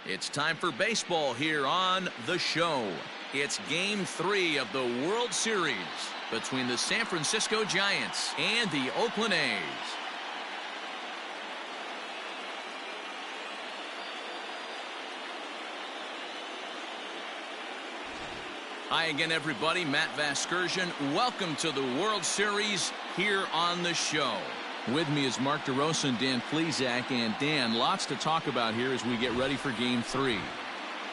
It's time for baseball here on The Show. It's Game 3 of the World Series between the San Francisco Giants and the Oakland A's. Hi again, everybody. Matt Vasgersian. Welcome to the World Series here on The Show. With me is Mark DeRosa and Dan Plesac. And Dan, lots to talk about here as we get ready for Game 3.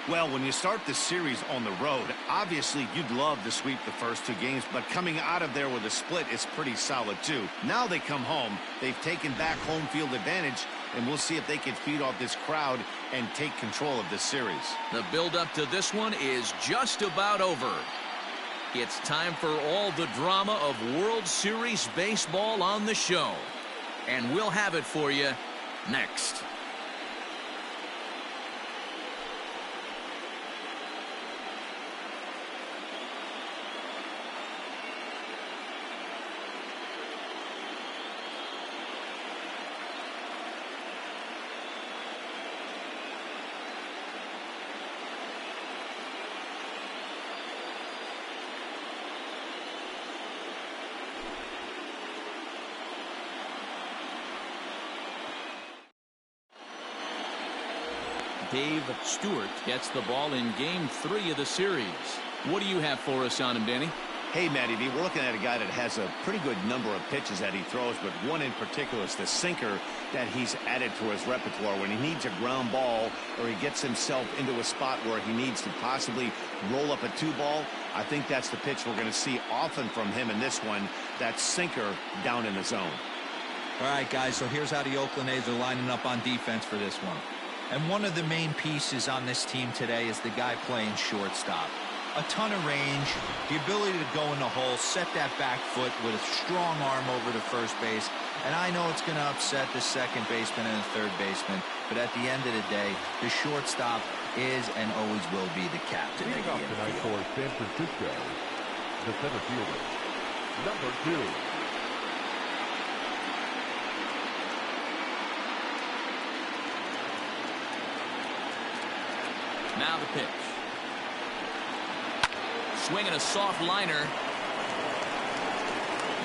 Well, when you start the series on the road, obviously you'd love to sweep the first two games, but coming out of there with a split is pretty solid too. Now they come home, they've taken back home field advantage, and we'll see if they can feed off this crowd and take control of this series. The build-up to this one is just about over. It's time for all the drama of World Series baseball on The Show. And we'll have it for you next. Dave Stewart gets the ball in Game 3 of the series. What do you have for us on him, Danny? Hey, Matty V, we're looking at a guy that has a pretty good number of pitches that he throws, but one in particular is the sinker that he's added to his repertoire. When he needs a ground ball or he gets himself into a spot where he needs to possibly roll up a two-ball, I think that's the pitch we're going to see often from him in this one, that sinker down in the zone. All right, guys, so here's how the Oakland A's are lining up on defense for this one. And one of the main pieces on this team today is the guy playing shortstop. A ton of range, the ability to go in the hole, set that back foot with a strong arm over to first base. And I know it's going to upset the second baseman and the third baseman, but at the end of the day, the shortstop is and always will be the captain of the tonight for San Francisco, the center fielder, number 2. Now the pitch. Swinging a soft liner.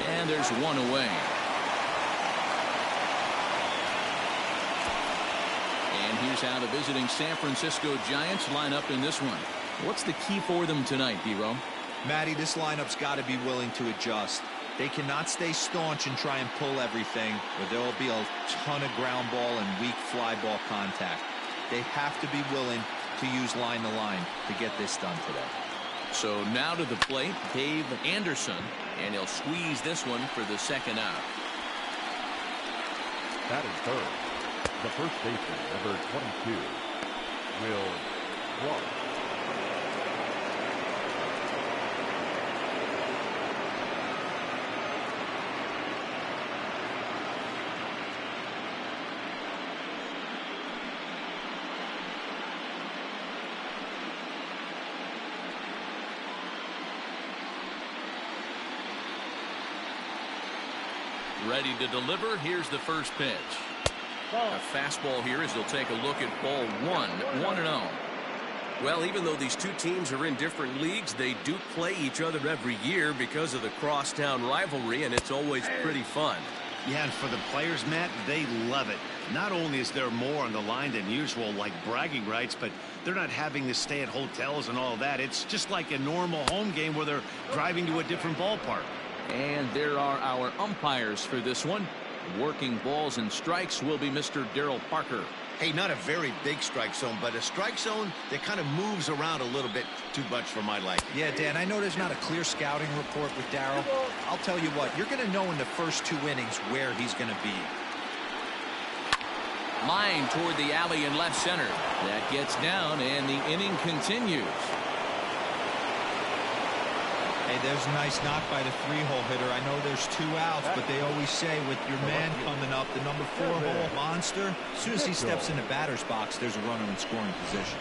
And there's one away. And here's how the visiting San Francisco Giants line up in this one. What's the key for them tonight, D-Ro? Matty, this lineup's got to be willing to adjust. They cannot stay staunch and try and pull everything, or there will be a ton of ground ball and weak fly ball contact. They have to be willing to use line to line to get this done today. So now to the plate, Dave Henderson, and he'll squeeze this one for the second out. That is third. The first baseman, number 22, Will Weiss. Ready to deliver. Here's the first pitch. A fastball here as they'll take a look at ball 1-0. Well, even though these two teams are in different leagues, they do play each other every year because of the crosstown rivalry, and it's always pretty fun. Yeah, and for the players, Matt, they love it. Not only is there more on the line than usual, like bragging rights, but they're not having to stay at hotels and all that. It's just like a normal home game where they're driving to a different ballpark. And there are our umpires for this one. Working balls and strikes will be Mr. Darryl Parker. Hey, not a very big strike zone, but a strike zone that kind of moves around a little bit too much for my liking. Yeah, Dan, I know there's not a clear scouting report with Darryl. I'll tell you what, you're going to know in the first 2 innings where he's going to be. Line toward the alley in left center. That gets down, and the inning continues. Hey, there's a nice knock by the 3-hole hitter. I know there's 2 outs, but they always say with your man coming up, the number 4-hole monster, as soon as he steps in the batter's box, there's a runner in scoring position.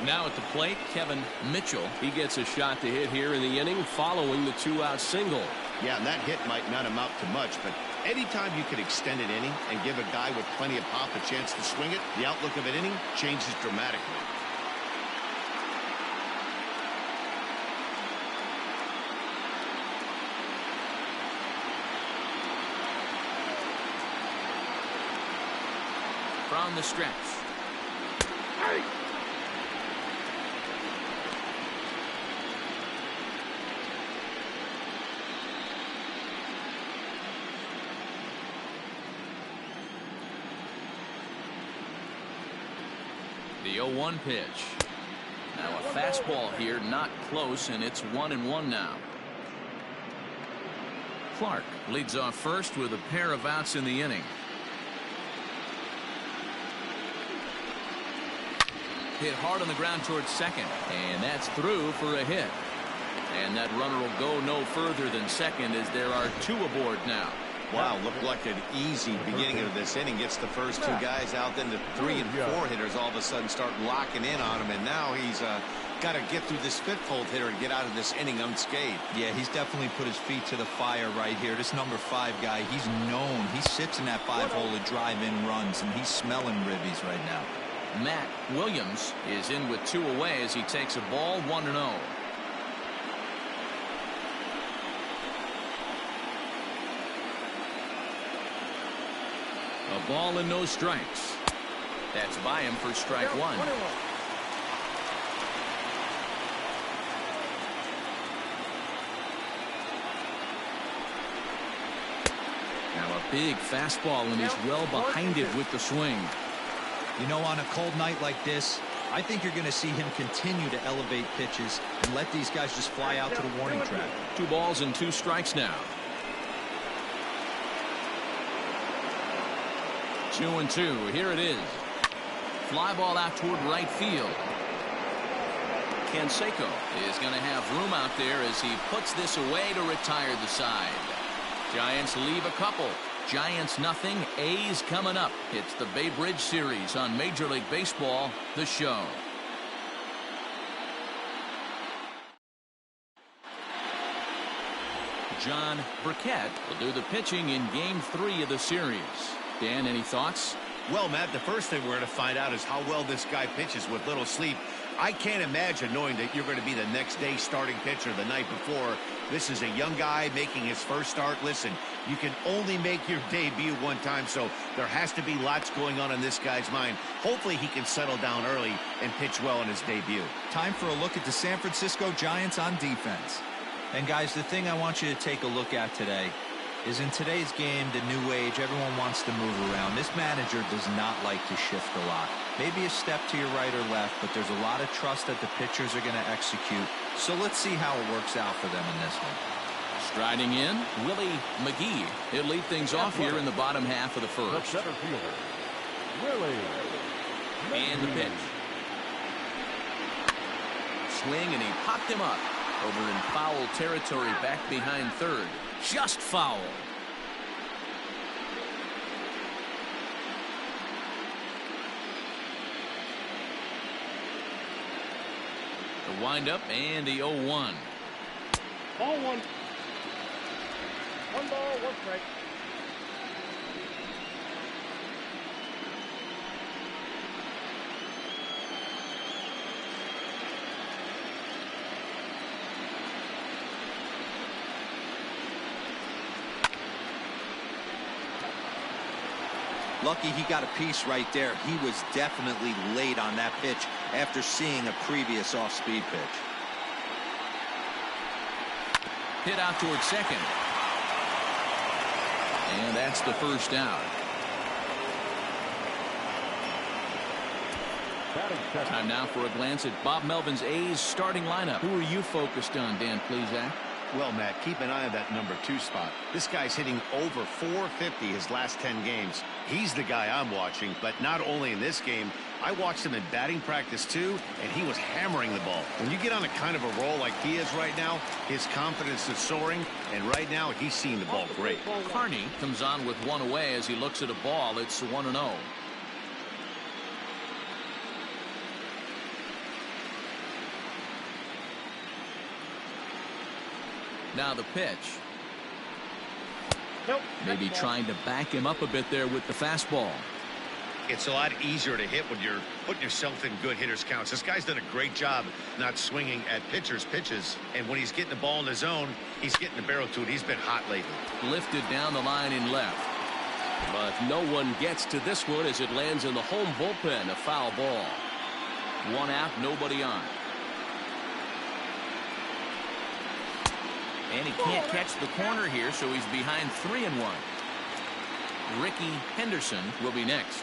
Now at the plate, Kevin Mitchell. He gets a shot to hit here in the inning following the 2-out single. Yeah, and that hit might not amount to much, but anytime you can extend an inning and give a guy with plenty of pop a chance to swing it, the outlook of an inning changes dramatically. From the stretch. Hey. The 0-1 pitch. Now a fastball here, not close, and it's 1-1 now. Clark leads off first with a pair of outs in the inning. Hit hard on the ground towards second, and that's through for a hit. And that runner will go no further than second as there are two aboard now. Wow, looked like an easy beginning of this inning. Gets the first two guys out, then the 3 and 4 hitters all of a sudden start locking in on him, and now he's got to get through this fifth hole hitter and get out of this inning unscathed. Yeah, he's definitely put his feet to the fire right here. This number 5 guy, he's known. He sits in that 5 hole to drive in runs, and he's smelling ribbies right now. Matt Williams is in with 2 away as he takes a ball 1-0. A ball and no strikes. That's by him for strike 1. Now a big fastball, and he's well behind it with the swing. You know, on a cold night like this, I think you're going to see him continue to elevate pitches and let these guys just fly out to the warning track. 2 balls and 2 strikes now. 2-2. Here it is. Fly ball out toward right field. Canseco is going to have room out there as he puts this away to retire the side. Giants leave a couple. Giants nothing. A's coming up. It's the Bay Bridge series on Major League Baseball, The Show. John Burkett will do the pitching in Game 3 of the series. Dan, any thoughts? Well, Matt, the first thing we're going to find out is how well this guy pitches with little sleep. I can't imagine knowing that you're going to be the next day starting pitcher the night before. This is a young guy making his first start. Listen, you can only make your debut one time, so there has to be lots going on in this guy's mind. Hopefully he can settle down early and pitch well in his debut. Time for a look at the San Francisco Giants on defense. And guys, the thing I want you to take a look at today is in today's game, the new age, everyone wants to move around. This manager does not like to shift a lot. Maybe a step to your right or left, but there's a lot of trust that the pitchers are going to execute. So let's see how it works out for them in this one. Striding in, Willie McGee. He'll lead things off here in the bottom half of the The first. center fielder, Willie. And the pitch. Swing, and he popped him up over in foul territory back behind third. Just foul. The windup and the 0-1. Ball 1. 1 ball, 1 strike. Lucky he got a piece right there. He was definitely late on that pitch after seeing a previous off-speed pitch. Hit out towards second. And that's the first out. Time now for a glance at Bob Melvin's A's starting lineup. Who are you focused on, Dan Plesac? Well, Matt, keep an eye on that number 2 spot. This guy's hitting over 450 his last 10 games. He's the guy I'm watching, but not only in this game. I watched him in batting practice too, and he was hammering the ball. When you get on a kind of a roll like he is right now, his confidence is soaring, and right now he's seeing the ball great. Carney comes on with 1 away as he looks at a ball. It's 1-0. Now the pitch. Nope. Maybe trying to back him up a bit there with the fastball. It's a lot easier to hit when you're putting yourself in good hitters counts. This guy's done a great job not swinging at pitchers' pitches. And when he's getting the ball in the zone, he's getting the barrel to it. He's been hot lately. Lifted down the line in left. But no one gets to this one as it lands in the home bullpen. A foul ball. 1 out, nobody on. And he can't catch the corner here, so he's behind 3-1. Ricky Henderson will be next.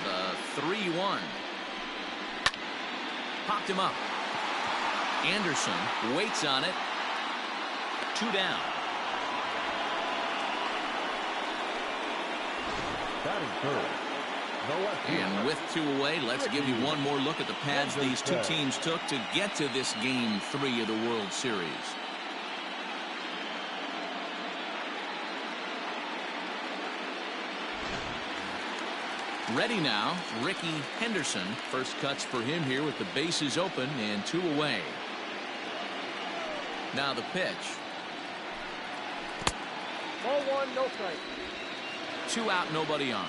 The 3-1. Popped him up. Anderson waits on it. 2 down. Batting third. No left field. And with 2 away, let's give you one more look at the paths these two teams took to get to this Game 3 of the World Series. Ready now, Ricky Henderson. First cuts for him here with the bases open and 2 away. Now the pitch. Ball 1, no strike. 2 out, nobody on.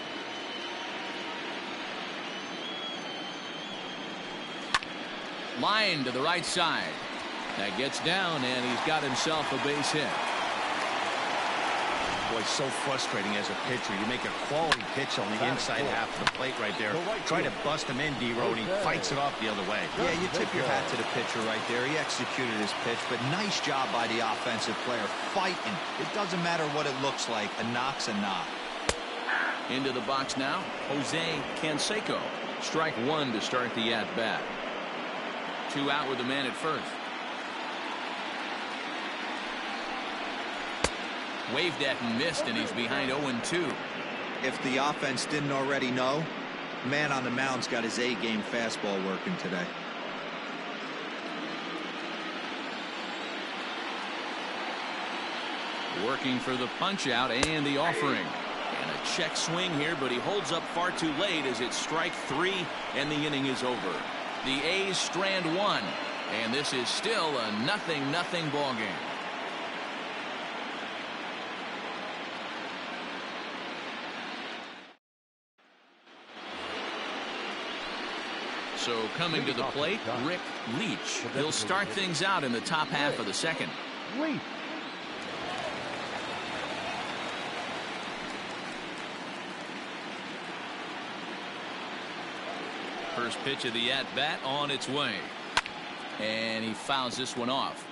Line to the right side. That gets down, and he's got himself a base hit. Boy, so frustrating as a pitcher. You make a quality pitch on the inside half of the plate right there. Try to bust him in, D-Row, and he fights it off the other way. Yeah, you tip your hat to the pitcher right there. He executed his pitch, but nice job by the offensive player fighting. It doesn't matter what it looks like. A knock's a knock. Into the box now, Jose Canseco. Strike 1 to start the at-bat. 2 out with the man at first. Waved at and missed, and he's behind 0-2. If the offense didn't already know, man on the mound's got his A-game fastball working today. Working for the punch-out and the offering. And a check swing here, but he holds up far too late as it's strike 3, and the inning is over. The A's strand 1, and this is still a 0-0 ball game. So coming to the plate, Rick Leach. He'll start things out in the top half of the second. Leach. First pitch of the at-bat on its way. And he fouls this one off.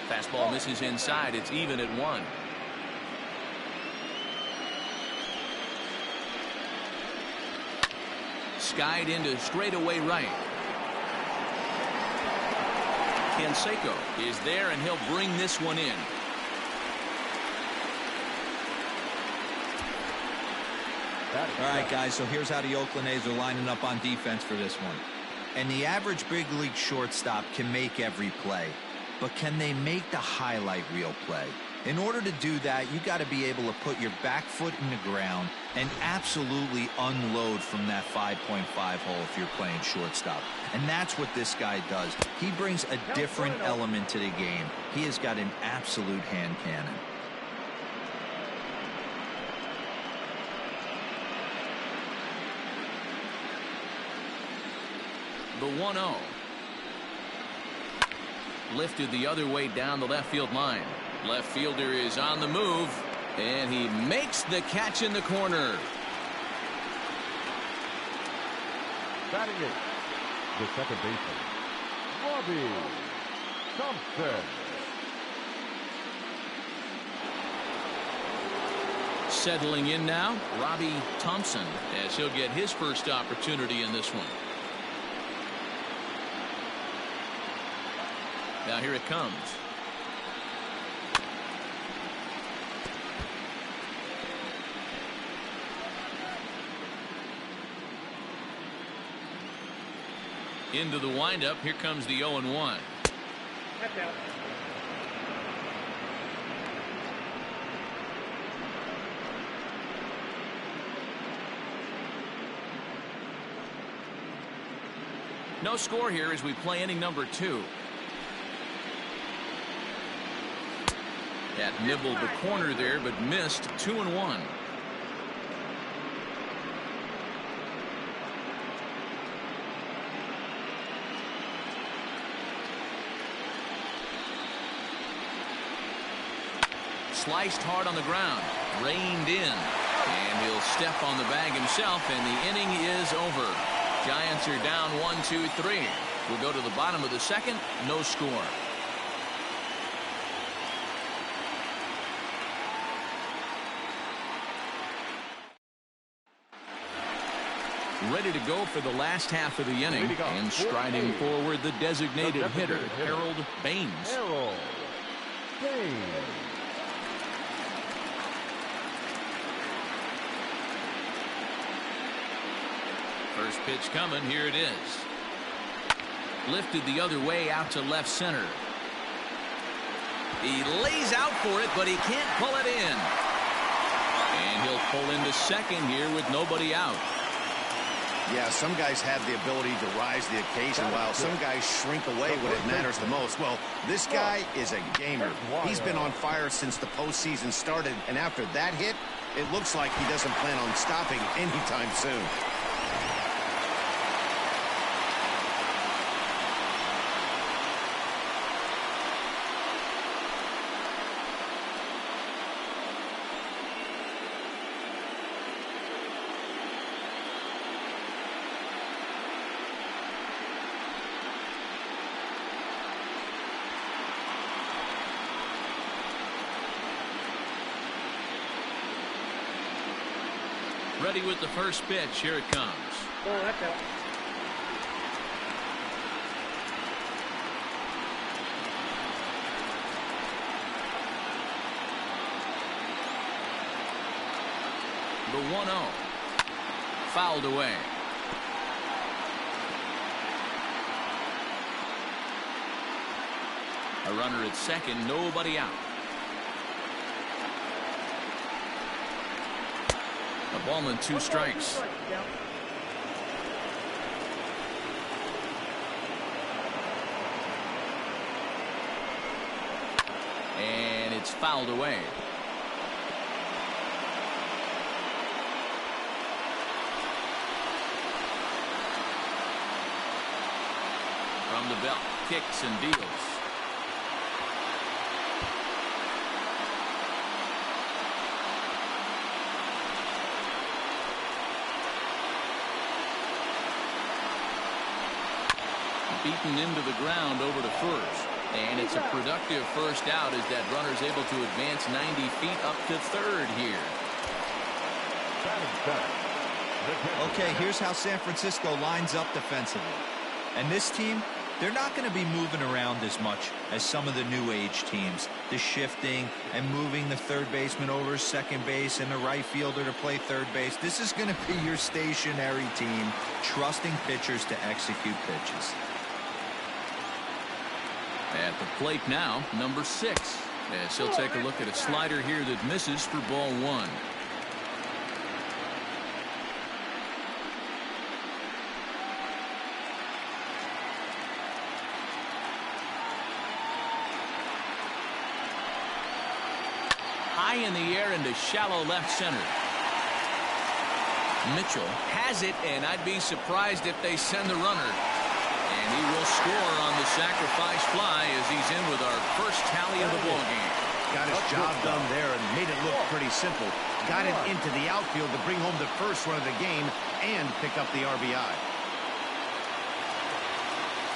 Fastball misses inside. It's even at 1. Skied into straightaway right. Canseco is there, and he'll bring this one in. All right, guys, so here's how the Oakland A's are lining up on defense for this one. And the average big league shortstop can make every play. But can they make the highlight reel play? In order to do that, you got to be able to put your back foot in the ground and absolutely unload from that 5.5 hole if you're playing shortstop. And that's what this guy does. He brings a different element to the game. He has got an absolute hand cannon. The 1-0. Lifted the other way down the left field line. Left fielder is on the move, and he makes the catch in the corner. Batting it, the second baseman, Robbie Thompson. Settling in now, Robbie Thompson, as he'll get his first opportunity in this one. Now here it comes. Into the windup. Here comes the 0-1. Catch out. No score here as we play inning number 2. That nibbled the corner there, but missed. 2-1. Sliced hard on the ground, reined in, and he'll step on the bag himself, and the inning is over. Giants are down 1-2-3. We'll go to the bottom of the second. No score. Ready to go for the last half of the inning, and striding forward the designated hitter, Harold Baines. Harold Baines. First pitch coming. Here it is. Lifted the other way out to left center. He lays out for it, but he can't pull it in. And he'll pull into second here with nobody out. Yeah, some guys have the ability to rise to the occasion while some guys shrink away when it matters the most. Well, this guy is a gamer. He's been on fire since the postseason started, and after that hit, it looks like he doesn't plan on stopping anytime soon. Ready with the first pitch. Here it comes. Oh, that's out. The 1-0. Fouled away. A runner at second. Nobody out. A ball and 2 strikes. And it's fouled away. From the belt, kicks and deals. Beaten into the ground over to first. And it's a productive first out as that runner's able to advance 90 feet up to third here. Okay, here's how San Francisco lines up defensively. And this team, they're not going to be moving around as much as some of the new age teams. The shifting and moving the third baseman over second base and the right fielder to play third base. This is going to be your stationary team, trusting pitchers to execute pitches. At the plate now, number 6. As he'll take a look at a slider here that misses for ball 1. High in the air into shallow left center. Mitchell has it, and I'd be surprised if they send the runner. And he will score on the sacrifice fly as he's in with our first tally of the ballgame. Got his job done there and made it look pretty simple. Got it into the outfield to bring home the first run of the game and pick up the RBI.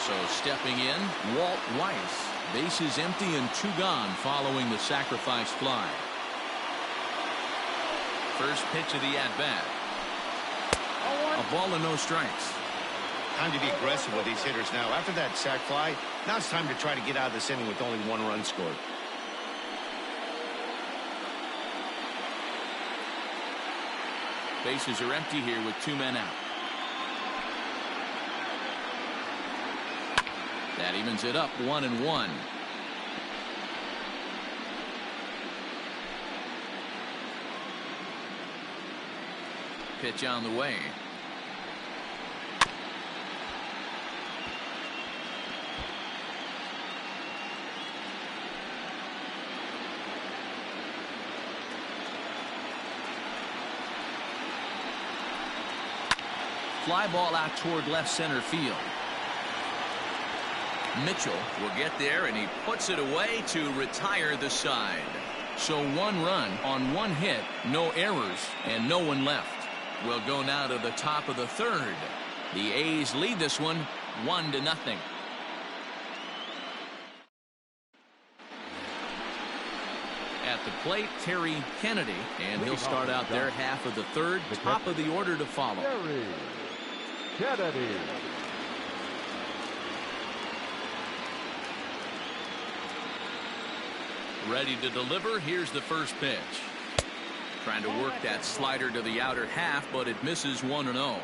So stepping in, Walt Weiss. Bases empty and 2 gone following the sacrifice fly. First pitch of the at-bat. A ball and no strikes. Time to be aggressive with these hitters now. After that sac fly, now it's time to try to get out of this inning with only 1 run scored. Bases are empty here with 2 men out. That evens it up 1-1. Pitch on the way. Fly ball out toward left center field. Mitchell will get there, and he puts it away to retire the side. So 1 run on 1 hit, no errors, and no one left. We'll go now to the top of the 3rd. The A's lead this one 1-0. At the plate, Terry Kennedy, and he'll start out their half of the 3rd. Top of the order to follow. Terry Kennedy. Ready to deliver. Here's the first pitch. Trying to work that slider to the outer half, but it misses 1-0.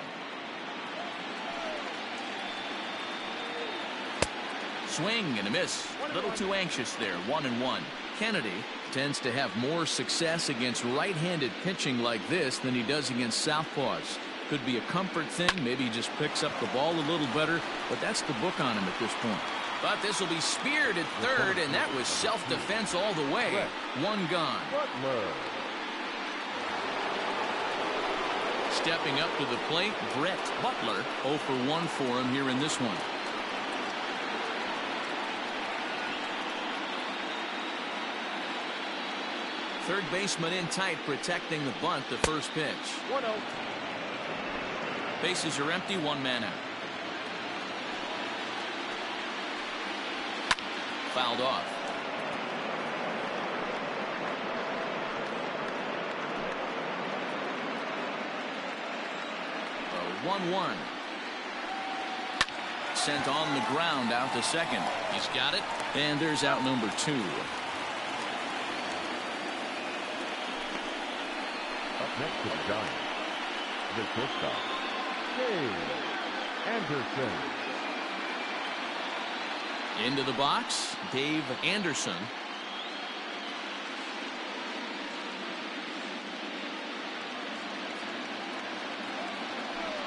Swing and a miss. A little too anxious there. 1-1. Kennedy tends to have more success against right-handed pitching like this than he does against southpaws. Could be a comfort thing. Maybe he just picks up the ball a little better, but that's the book on him at this point. But this will be speared at 3rd, and that was self-defense all the way. 1 gone. Stepping up to the plate, Brett Butler. 0 for 1 for him here in this one. Third baseman in tight, protecting the bunt. The first pitch. 1-0. Bases are empty. 1 man out. Fouled off. 1-1. Sent on the ground out to second. He's got it. And there's out number 2. Up next to the Giants, the shortstop, Henderson. Into the box, Dave Anderson.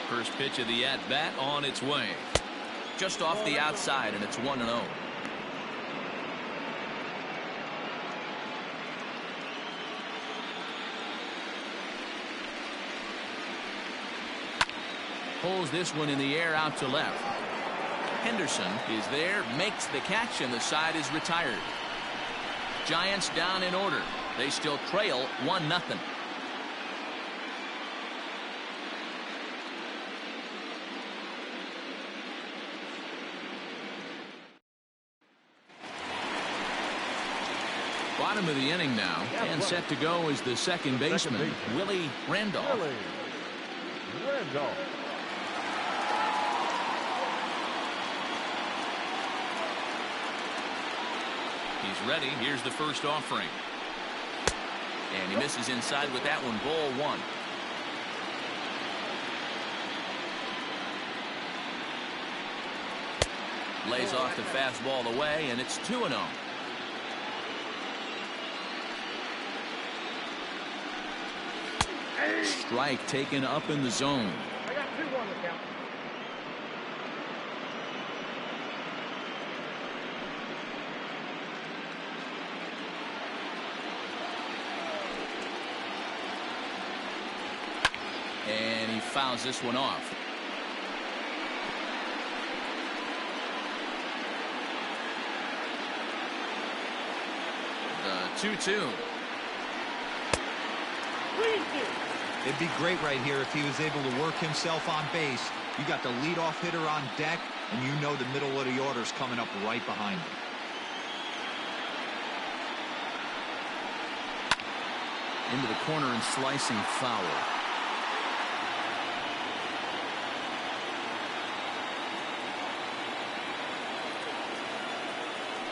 First pitch of the at-bat on its way. Just off the outside, and it's 1-0. Pulls this one in the air out to left. Henderson is there, makes the catch, and the side is retired. Giants down in order. They still trail 1-0. Bottom of the inning now, and set to go is the second baseman, Willie Randolph. He's ready. Here's the first offering. And he misses inside with that one. Ball 1. Lays off the fastball away, and it's 2-0. Strike taken up in the zone. I got 2-1 to count. And he fouls this one off. The 2-2. It'd be great right here if he was able to work himself on base. You got the leadoff hitter on deck, and you know the middle of the order's coming up right behind him. Into the corner and slicing foul.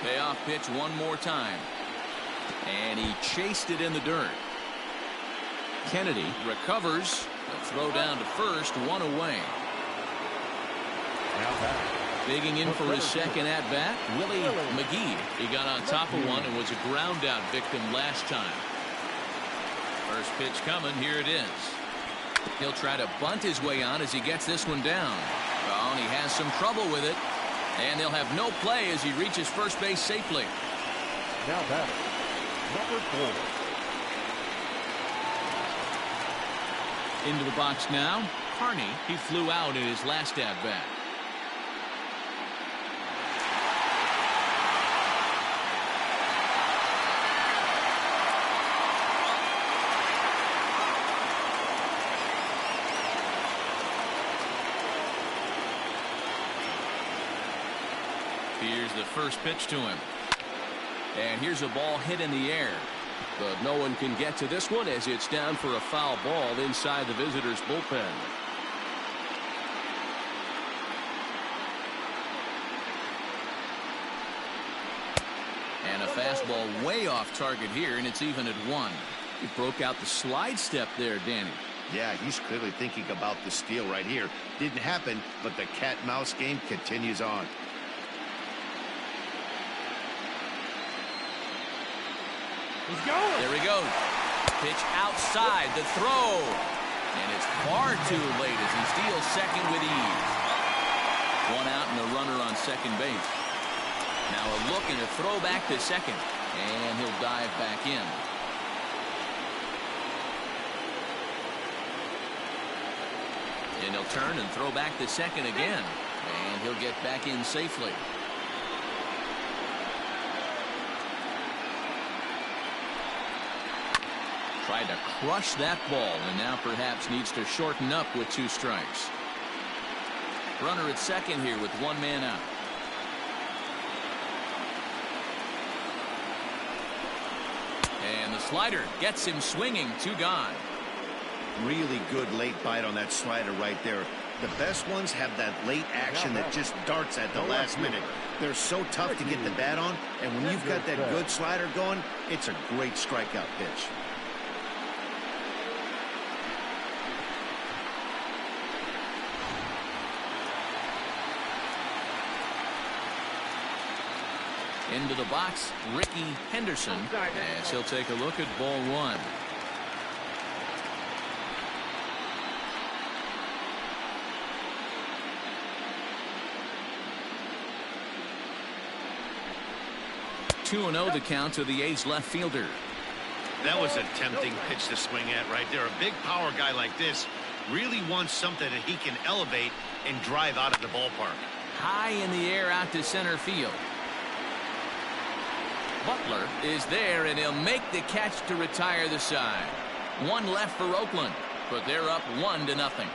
Payoff pitch one more time. And he chased it in the dirt. Kennedy recovers. A throw down to first, 1 away. Digging in for his second at bat, Willie McGee. He got on top of one and was a ground out victim last time. First pitch coming. Here it is. He'll try to bunt his way on as he gets this one down. Oh, and he has some trouble with it. And they'll have no play as he reaches first base safely. Now batter, number 4. Into the box now, Carney. He flew out in his last at-bat. Here's the first pitch to him. And here's a ball hit in the air. But no one can get to this one as it's down for a foul ball inside the visitors' bullpen. And a fastball way off target here, and it's even at 1. He broke out the slide step there, Danny. Yeah, he's clearly thinking about the steal right here. Didn't happen, but the cat-mouse game continues on. He's going. There he goes. Pitch outside the throw. And it's far too late as he steals second with ease. 1 out and a runner on second base. Now a look and a throw back to second. And he'll dive back in. And he'll turn and throw back to second again. And he'll get back in safely. Tried to crush that ball, and now perhaps needs to shorten up with 2 strikes. Runner at second here with 1 man out. And the slider gets him swinging. 2 gone. Really good late bite on that slider right there. The best ones have that late action that just darts at the last minute. They're so tough to get the bat on, and when you've got that good slider going, it's a great strikeout pitch. Into the box, Ricky Henderson, as he'll take a look at ball 1. Two and 0 the count to the A's left fielder. That was a tempting pitch to swing at right there. A big power guy like this really wants something that he can elevate and drive out of the ballpark. High in the air out to center field. Butler is there, and he'll make the catch to retire the side. 1 left for Oakland, but they're up 1-0.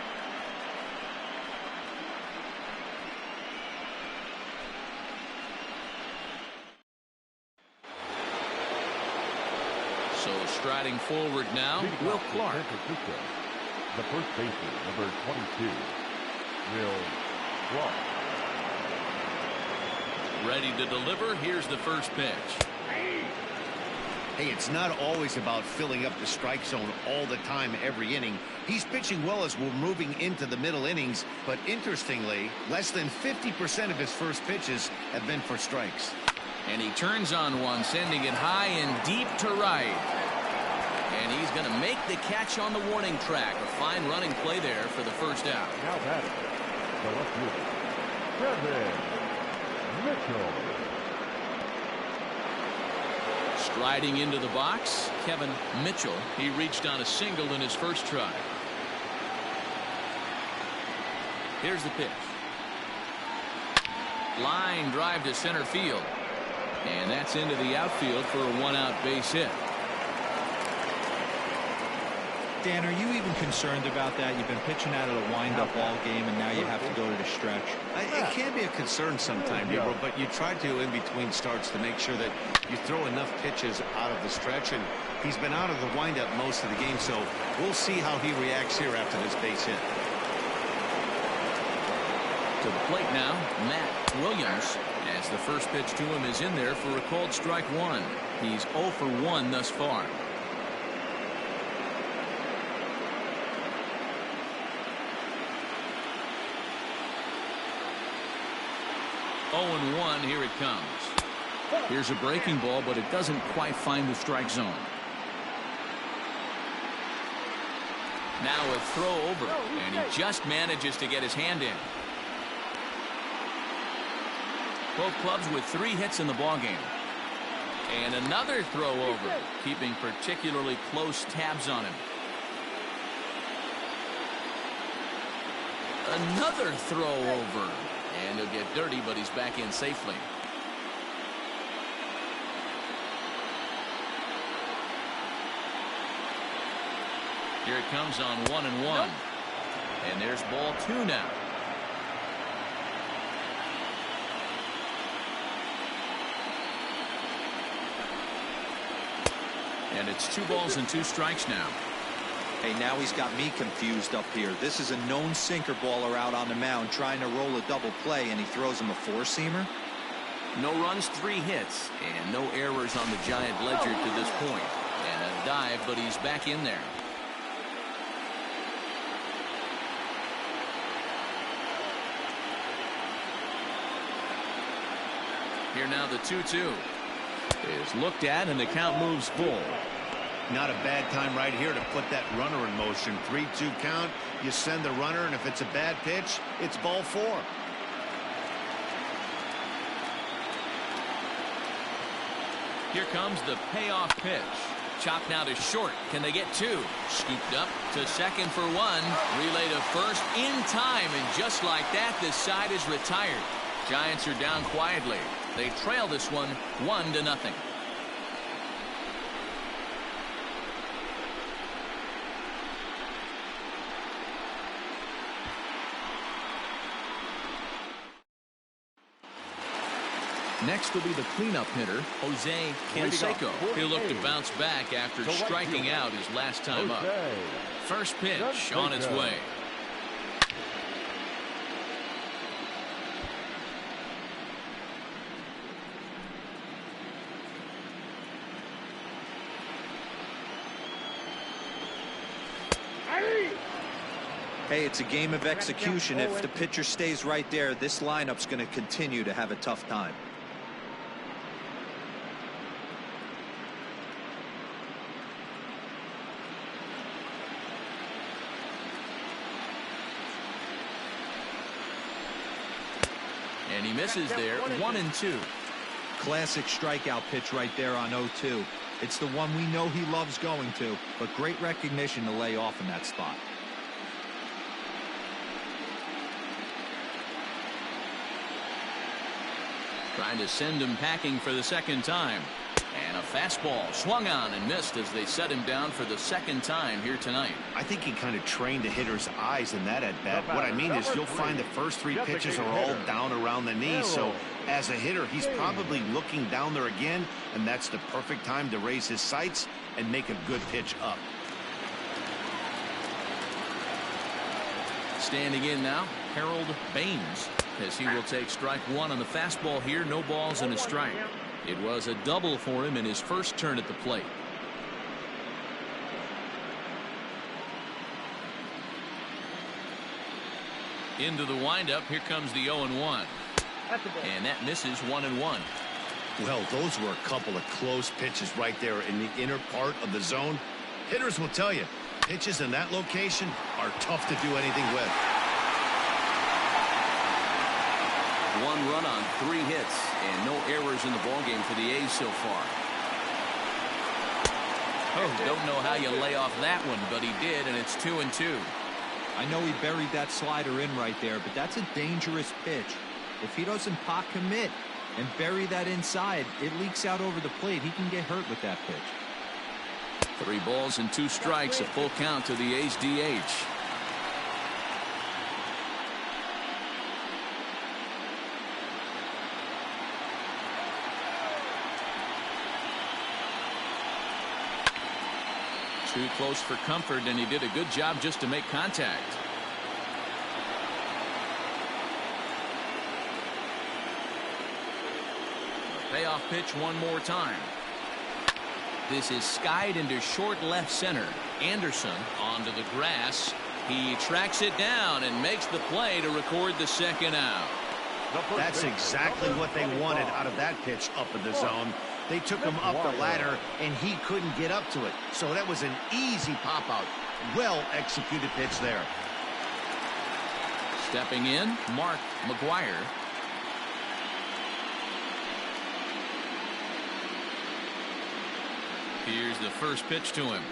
So striding forward now, Will Clark. The first baseman, number 22, Will Clark. Ready to deliver. Here's the first pitch. Hey, it's not always about filling up the strike zone all the time every inning. He's pitching well as we're moving into the middle innings, but interestingly, less than 50% of his first pitches have been for strikes. And he turns on one, sending it high and deep to right. And he's going to make the catch on the warning track. A fine running play there for the first out. Now batting, the left fielder, Kevin Mitchell. Striding into the box, Kevin Mitchell. He reached on a single in his first try. Here's the pitch. Line drive to center field. And that's into the outfield for a 1-out base hit. Dan, are you even concerned about that? You've been pitching out of the wind-up ball game, and now you have to go to the stretch. It can be a concern sometimes, but you try to in between starts to make sure that you throw enough pitches out of the stretch, and he's been out of the windup most of the game, so we'll see how he reacts here after this base hit. To the plate now, Matt Williams, as the first pitch to him is in there for a called strike 1. He's 0 for 1 thus far. 0-1, here it comes. Here's a breaking ball, but it doesn't quite find the strike zone. Now a throw over, and he just manages to get his hand in. Both clubs with 3 hits in the ballgame. And another throw over, keeping particularly close tabs on him. Another throw over. And he'll get dirty, but he's back in safely. Here it comes on 1-1. And there's ball 2 now. And it's 2 balls and 2 strikes now. Hey, now he's got me confused up here. This is a known sinker baller out on the mound trying to roll a double play, and he throws him a 4-seamer. No runs, 3 hits, and no errors on the Giant ledger to this point. And a dive, but he's back in there. Here now the 2-2 is looked at, and the count moves full. Not a bad time right here to put that runner in motion. 3-2 count. You send the runner, and if it's a bad pitch, it's ball 4. Here comes the payoff pitch. Chopped now to short. Can they get 2? Scooped up to second for 1. Relay to first in time, and just like that, this side is retired. Giants are down quietly. They trail this one 1-0. Next will be the cleanup hitter, Jose Canseco. He'll look to bounce back after striking out his last time up. First pitch on its way. Hey, it's a game of execution. If the pitcher stays right there, this lineup's going to continue to have a tough time. And he misses there. 1-2. Classic strikeout pitch right there on 0-2. It's the one we know he loves going to, but great recognition to lay off in that spot. Trying to send him packing for the second time. And a fastball swung on and missed as they set him down for the second time here tonight. I think he kind of trained the hitter's eyes in that at-bat. What I mean is you'll find the first 3 pitches are all down around the knee. So as a hitter, he's probably looking down there again, and that's the perfect time to raise his sights and make a good pitch up. Standing in now, Harold Baines, as he will take strike 1 on the fastball here. No balls and a strike. It was a double for him in his first turn at the plate. Into the windup. Here comes the 0-1. And that misses 1-1. Well, those were a couple of close pitches right there in the inner part of the zone. Hitters will tell you, pitches in that location are tough to do anything with. 1 run on 3 hits and no errors in the ballgame for the A's so far. Oh, don't know how you lay off that one, but he did, and it's 2-2. I know he buried that slider in right there, but that's a dangerous pitch. If he doesn't pot commit and bury that inside, it leaks out over the plate. He can get hurt with that pitch. 3 balls and 2 strikes, a full count to the A's DH. Too close for comfort, and he did a good job just to make contact. Payoff pitch one more time. This is skied into short left center. Henderson onto the grass. He tracks it down and makes the play to record the second out. That's exactly what they wanted out of that pitch up in the zone. They took him up the ladder, and he couldn't get up to it. So that was an easy pop-out. Well-executed pitch there. Stepping in, Mark McGuire. Here's the first pitch to him.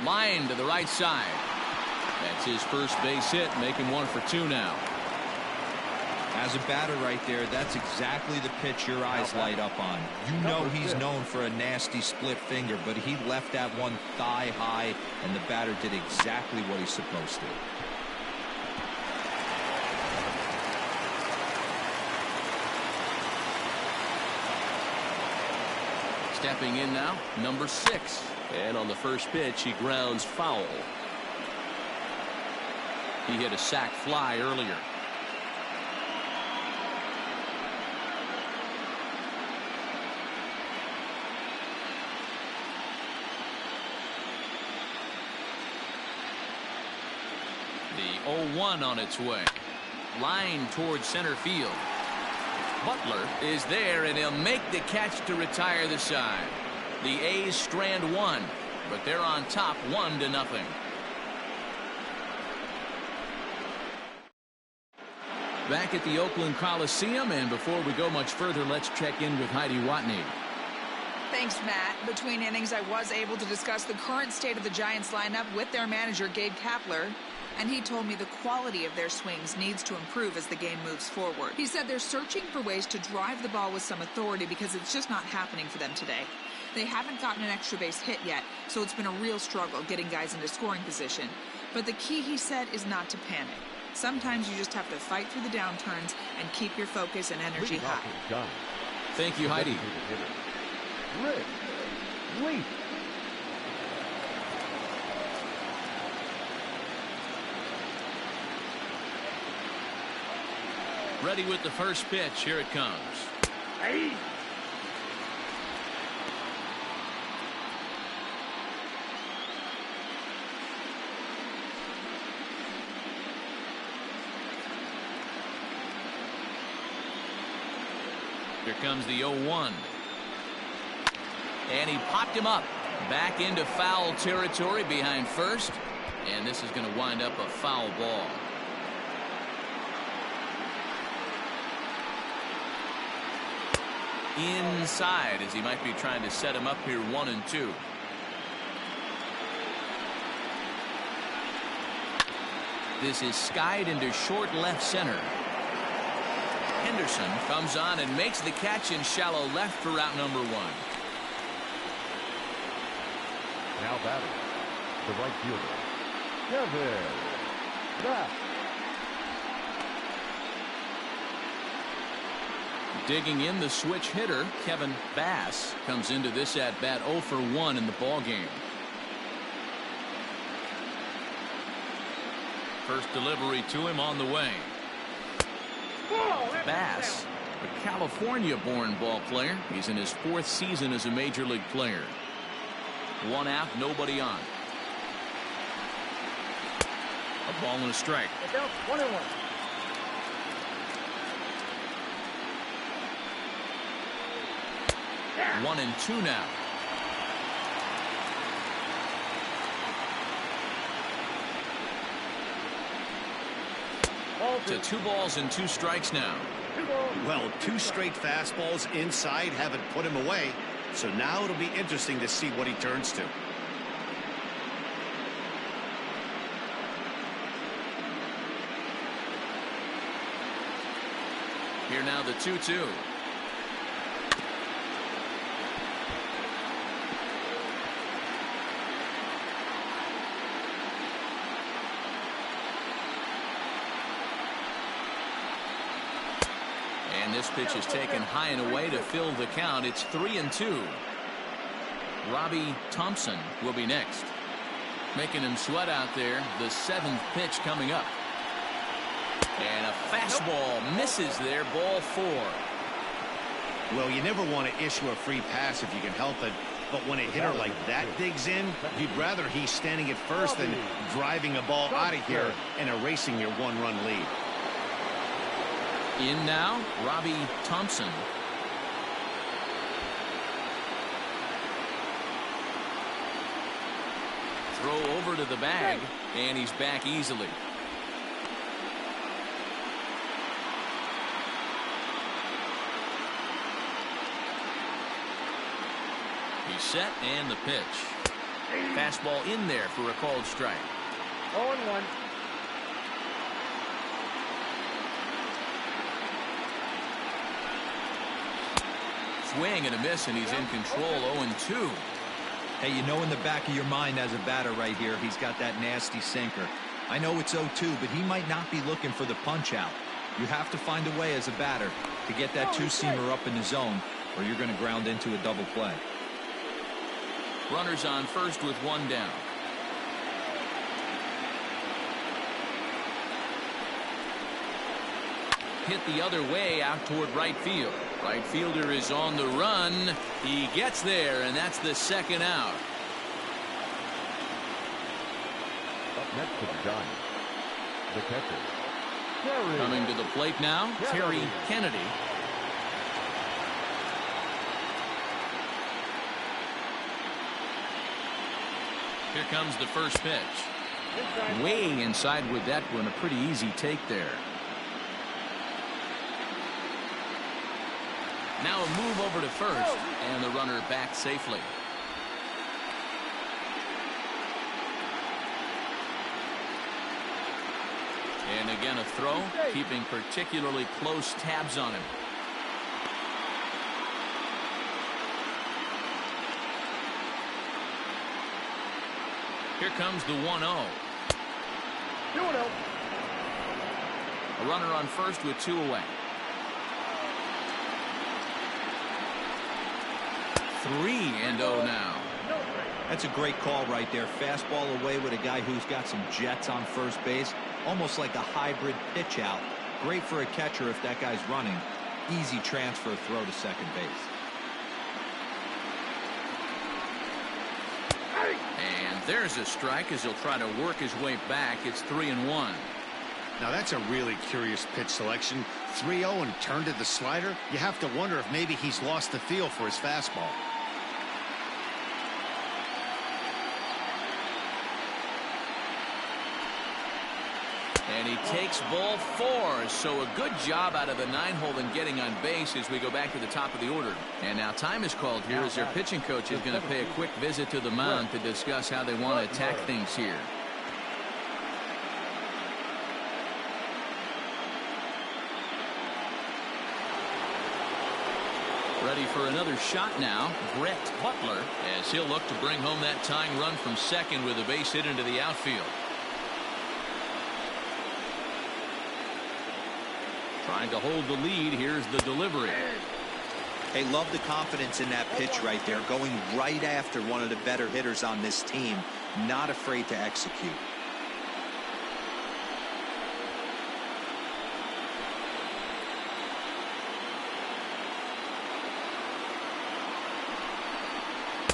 Line to the right side. That's his first base hit, making 1 for 2 now. As a batter right there, that's exactly the pitch your eyes light up on. You know he's known for a nasty split finger, but he left that one thigh high, and the batter did exactly what he's supposed to. Stepping in now, number 6. And on the first pitch, he grounds foul. He hit a sac fly earlier. The 0-1 on its way. Line towards center field. Butler is there, and he'll make the catch to retire the side. The A's strand 1, but they're on top 1-0. Back at the Oakland Coliseum, and before we go much further, let's check in with Heidi Watney. Thanks, Matt. Between innings, I was able to discuss the current state of the Giants lineup with their manager, Gabe Kapler, and he told me the quality of their swings needs to improve as the game moves forward. He said they're searching for ways to drive the ball with some authority because it's just not happening for them today. They haven't gotten an extra base hit yet, so it's been a real struggle getting guys into scoring position. But the key, he said, is not to panic. Sometimes you just have to fight through the downturns and keep your focus and energy high. Thank you, Heidi. Leach. Ready with the first pitch. Here it comes. Hey. Here comes the 0-1. And he popped him up. Back into foul territory behind first. And this is going to wind up a foul ball. Inside, as he might be trying to set him up here 1-2. This is skied into short left center. Henderson comes on and makes the catch in shallow left for out number 1. Now batting, the right fielder, Kevin Bass. Digging in, the switch hitter, Kevin Bass, comes into this at bat 0 for 1 in the ball game. First delivery to him on the way. Bass, a California-born ball player. He's in his 4th season as a major league player. 1 out, nobody on. A ball and a strike. 1-1. 1-2 now. To 2 balls and 2 strikes now. Well, 2 straight fastballs inside haven't put him away. So now it'll be interesting to see what he turns to. Here now the 2-2. And this pitch is taken high and away to fill the count. It's 3-2. Robbie Thompson will be next. Making him sweat out there. The 7th pitch coming up. And a fastball misses there. Ball 4. Well, you never want to issue a free pass if you can help it. But when a hitter like that digs in, you'd rather he's standing at first than driving a ball out of here and erasing your 1-run lead. In now, Robbie Thompson. Throw over to the bag, and he's back easily. He's set, and the pitch. Fastball in there for a called strike. 0-1. Swing and a miss, and he's in control. 0-2. Hey, you know in the back of your mind as a batter right here, he's got that nasty sinker. I know it's 0-2, but he might not be looking for the punch out. You have to find a way as a batter to get that two-seamer up in the zone, or you're going to ground into a double play. Runners on first with one down. Hit the other way out toward right field. Right fielder is on the run. He gets there, and that's the second out. Up next to the Giants, the catcher, Terry. Coming to the plate now, Terry Kennedy. Here comes the first pitch. Way inside with that one. A pretty easy take there. Now a move over to first, and the runner back safely. And again a throw, keeping particularly close tabs on him. Here comes the 1-0. 2-0. A runner on first with two away. 3-0 now. That's a great call right there. Fastball away with a guy who's got some jets on first base. Almost like a hybrid pitch out. Great for a catcher if that guy's running. Easy transfer throw to second base. And there's a strike as he'll try to work his way back. It's 3-1. Now that's a really curious pitch selection. 3-0 and turned to the slider. You have to wonder if maybe he's lost the feel for his fastball. And he takes ball 4. So a good job out of the 9-hole in getting on base as we go back to the top of the order. And now time is called here as their pitching coach is going to pay a quick visit to the mound to discuss how they want to attack things here. Ready for another shot now, Brett Butler, as he'll look to bring home that tying run from second with a base hit into the outfield. Trying to hold the lead. Here's the delivery. Hey, love the confidence in that pitch right there. Going right after one of the better hitters on this team. Not afraid to execute.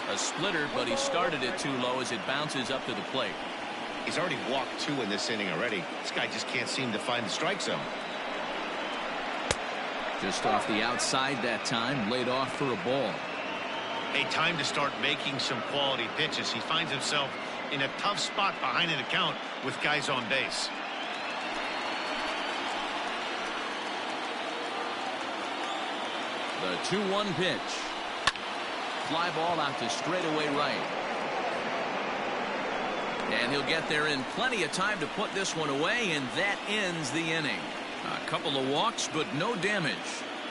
A splitter, but he started it too low as it bounces up to the plate. He's already walked 2 in this inning already. This guy just can't seem to find the strike zone. Just off the outside that time, laid off for a ball. A time to start making some quality pitches. He finds himself in a tough spot behind an account with guys on base. The 2-1 pitch. Fly ball out to straightaway right. And he'll get there in plenty of time to put this one away, and that ends the inning. A couple of walks, but no damage.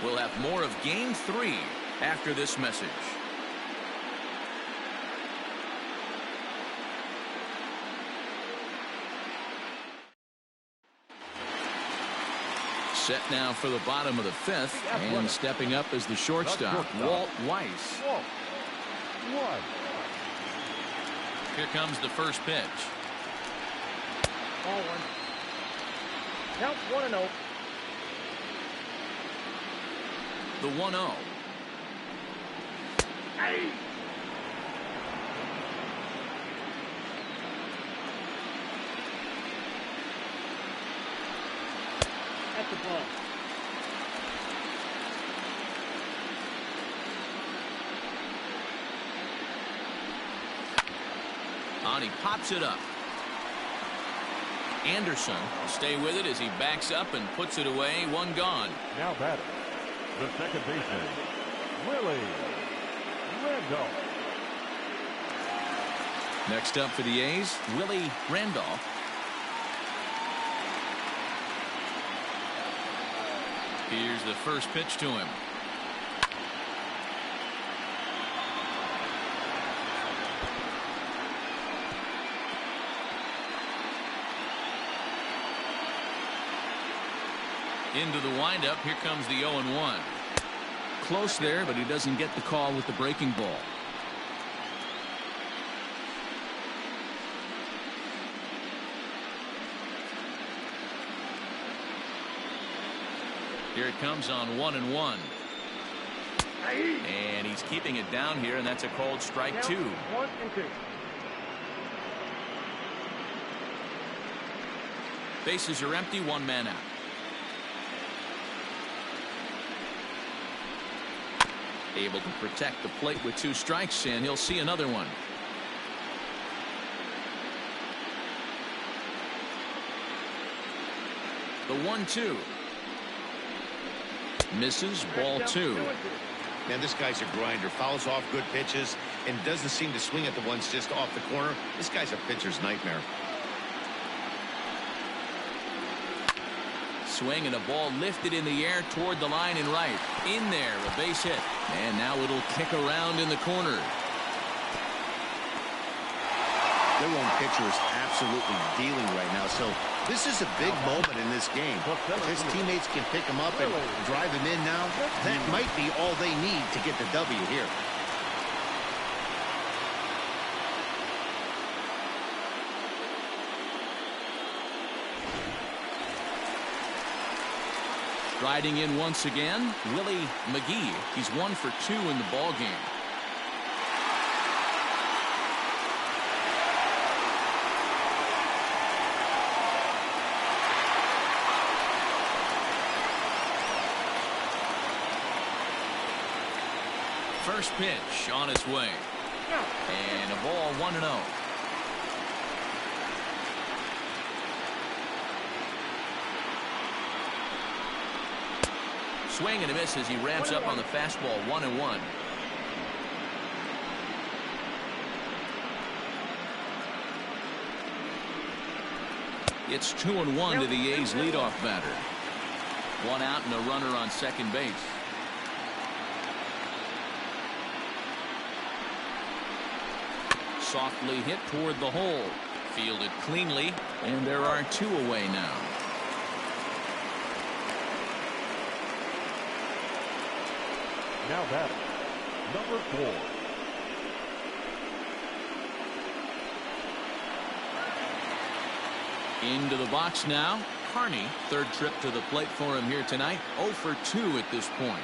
We'll have more of Game 3 after this message. Set now for the bottom of the 5th, and stepping up as the shortstop, Walt Weiss. Walt Weiss. Here comes the first pitch. Ball 1. Count 1-0. The 1-0. Hey. That's the ball. On, he pops it up. Henderson will stay with it as he backs up and puts it away. One gone. Now batting, the second baseman, Willie Randolph. Next up for the A's, Willie Randolph. Here's the first pitch to him. Into the windup. Here comes the 0-1. Close there, but he doesn't get the call with the breaking ball. Here it comes on 1-1. And he's keeping it down here, and that's a called strike 2. 1-2. Bases are empty, one man out. Able to protect the plate with 2 strikes, and he'll see another one. The 1-2. Misses, ball 2. Man, this guy's a grinder. Fouls off good pitches and doesn't seem to swing at the ones just off the corner. This guy's a pitcher's nightmare. Swing and a ball lifted in the air toward the line and right. In there, a base hit. And now it'll kick around in the corner. Their own pitcher is absolutely dealing right now. So this is a big moment in this game. If his teammates can pick him up and drive him in now, that might be all they need to get the W here. Riding in once again, Willie McGee. He's 1 for 2 in the ball game. First pitch on its way. And a ball 1-0. Swing and a miss as he ramps up on the fastball. 1-1. It's 2-1 to the A's leadoff batter. 1 out and a runner on second base. Softly hit toward the hole. Fielded cleanly, and there are 2 away now. Now batting, number 4. Into the box now. Carney, third trip to the plate for him here tonight. 0 for 2 at this point.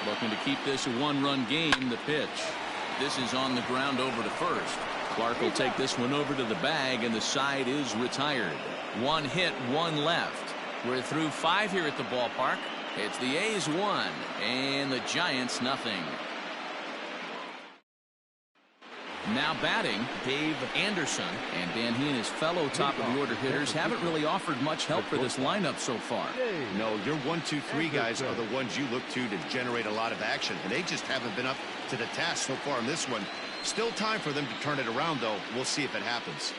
Looking to keep this a 1-run game. The pitch. This is on the ground over to first. Clark will take this one over to the bag, and the side is retired. 1 hit, 1 left. We're through 5 here at the ballpark. It's the A's 1 and the Giants nothing. Now batting, Dave Anderson. And Dan, he and his fellow top of the order hitters haven't really offered much help for this lineup so far. No, your 1, 2, 3 guys are the ones you look to generate a lot of action, and they just haven't been up to the task so far in this one. Still time for them to turn it around, though. We'll see if it happens.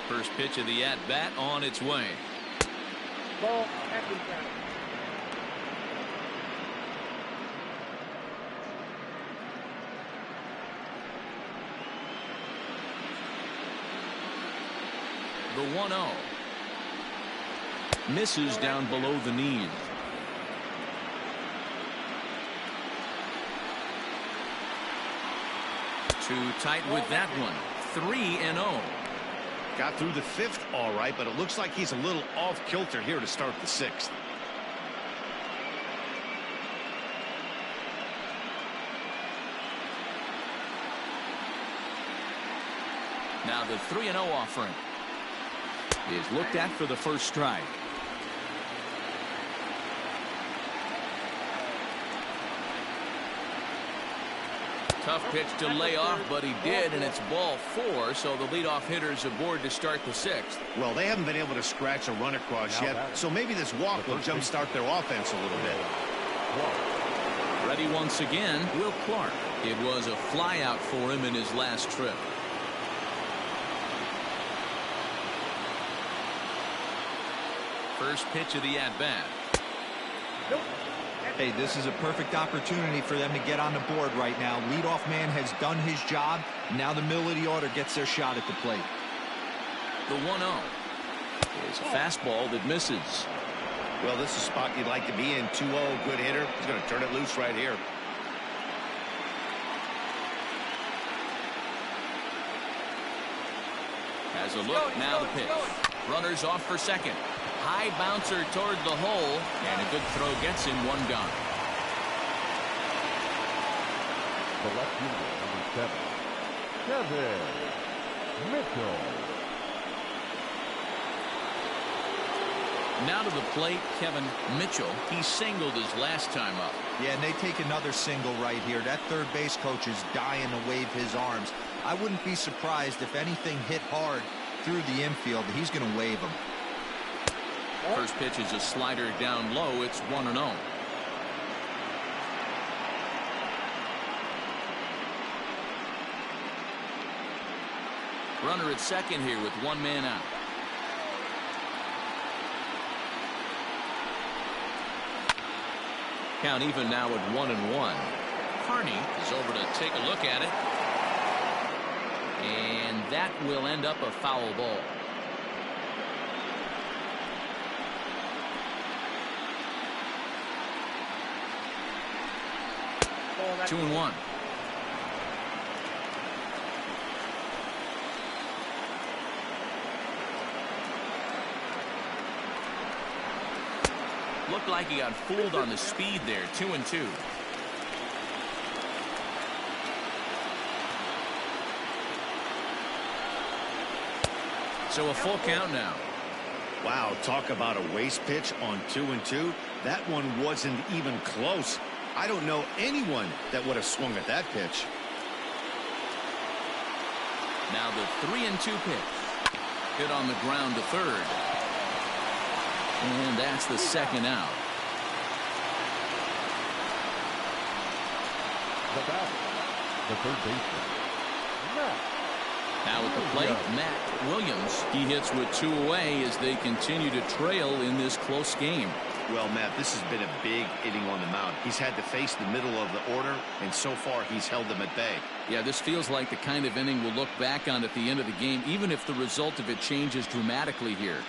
First pitch of the at-bat on its way. Ball at the ground. The 1-0. Misses down below the knees. Too tight with that one. 3-0. Got through the 5th all right, but it looks like he's a little off kilter here to start the 6th. Now the 3-0 offering is looked at for the first strike. Tough pitch to lay off, but he did, and it's ball 4, so the leadoff hitter's aboard to start the 6th. Well, they haven't been able to scratch a run across yet, so maybe this walk will jumpstart their offense a little bit. Ready once again, Will Clark. It was a flyout for him in his last trip. First pitch of the at-bat. Hey, this is a perfect opportunity for them to get on the board right now. Leadoff man has done his job. Now the middle of the order gets their shot at the plate. The 1-0 is a fastball that misses. Well, this is a spot you'd like to be in. 2-0, good hitter. He's going to turn it loose right here. Has a look, now the pitch. Runners off for second. High bouncer toward the hole, and a good throw gets him, one gone. The left fielder, number 7, Kevin Mitchell. Now to the plate, Kevin Mitchell. He singled his last time up. Yeah, and they take another single right here. That third base coach is dying to wave his arms. I wouldn't be surprised if anything hit hard through the infield. He's going to wave them. First pitch is a slider down low. It's 1-0. Runner at second here with one man out. Count even now at 1-1. Carney is over to take a look at it. And that will end up a foul ball. Ball, 2-1. Looked like he got fooled on the speed there. 2-2. So a full count now. Wow, talk about a waste pitch on 2-2. That one wasn't even close. I don't know anyone that would have swung at that pitch. Now the 3-2 pitch. Hit on the ground to third. And that's the second out. The batter, the third baseman, Matt. Now at the plate, Matt Williams. He hits with 2 away as they continue to trail in this close game. Well, Matt, this has been a big inning on the mound. He's had to face the middle of the order, and so far he's held them at bay. Yeah, this feels like the kind of inning we'll look back on at the end of the game, even if the result of it changes dramatically here.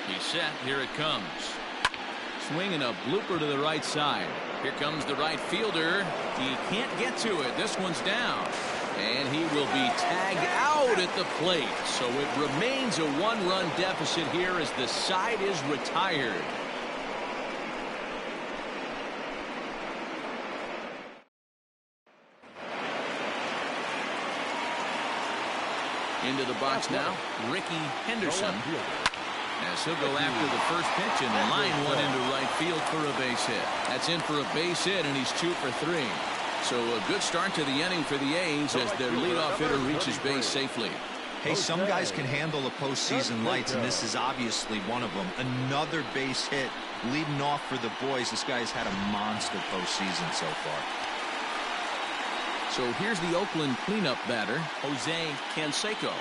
He's set. Here it comes. Swinging a blooper to the right side. Here comes the right fielder. He can't get to it. This one's down. And he will be tagged out at the plate. So it remains a 1-run deficit here as the side is retired. Into the box now, Ricky Henderson. As he'll go after the first pitch and line one into right field for a base hit. That's in for a base hit, and he's 2 for 3. So a good start to the inning for the A's as their leadoff hitter reaches base safely. Hey, some guys can handle the postseason lights, and this is obviously one of them. Another base hit leading off for the boys. This guy's had a monster postseason so far. So here's the Oakland cleanup batter, Jose Canseco.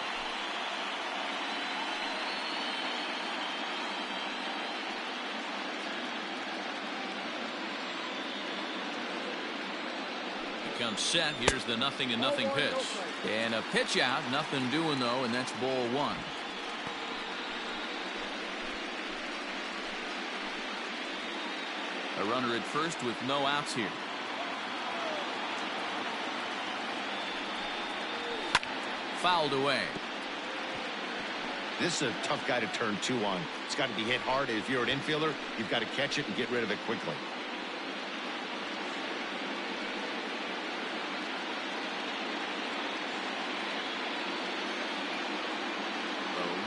Comes set. Here's the 0-0 pitch. And a pitch out. Nothing doing, though, and that's ball 1. A runner at first with no outs here. Fouled away. This is a tough guy to turn 2 on. It's got to be hit hard. If you're an infielder, you've got to catch it and get rid of it quickly.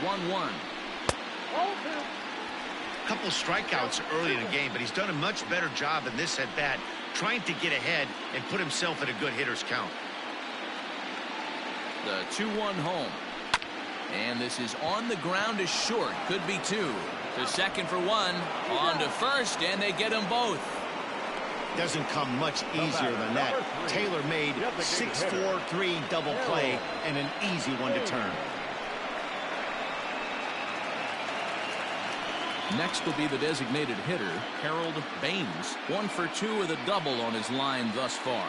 1-1. A couple of strikeouts early in the game, but he's done a much better job in this at-bat trying to get ahead and put himself in a good hitter's count. The 2-1 home. And this is on the ground to short. Could be 2. To second for 1. On to first, and they get them both. doesn't come much easier than that. Taylor made 6-4-3 double play and an easy one to turn. Next will be the designated hitter, Harold Baines. 1 for 2 with a double on his line thus far.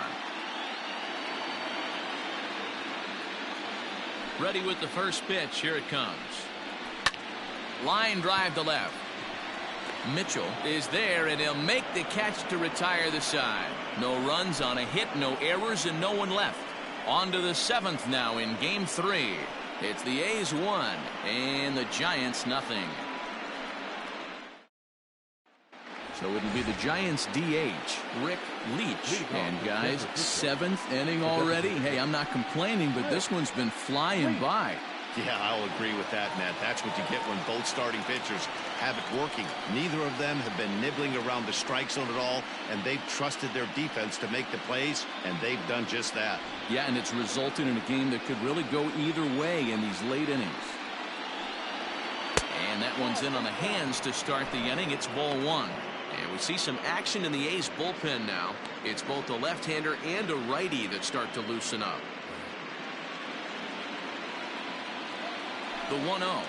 Ready with the first pitch. Here it comes. Line drive to left. Mitchell is there, and he'll make the catch to retire the side. No runs on a hit, no errors, and no one left. On to the 7th now in Game 3. It's the A's 1 and the Giants nothing. So it'll be the Giants DH, Rick Leach. And guys, 7th inning already. Hey, I'm not complaining, but this one's been flying by. Yeah, I'll agree with that, Matt. That's what you get when both starting pitchers have it working. Neither of them have been nibbling around the strike zone at all, and they've trusted their defense to make the plays, and they've done just that. Yeah, and it's resulted in a game that could really go either way in these late innings. And that one's in on the hands to start the inning. It's ball 1. And we see some action in the A's bullpen now. It's both a left-hander and a righty that start to loosen up. The 1-0.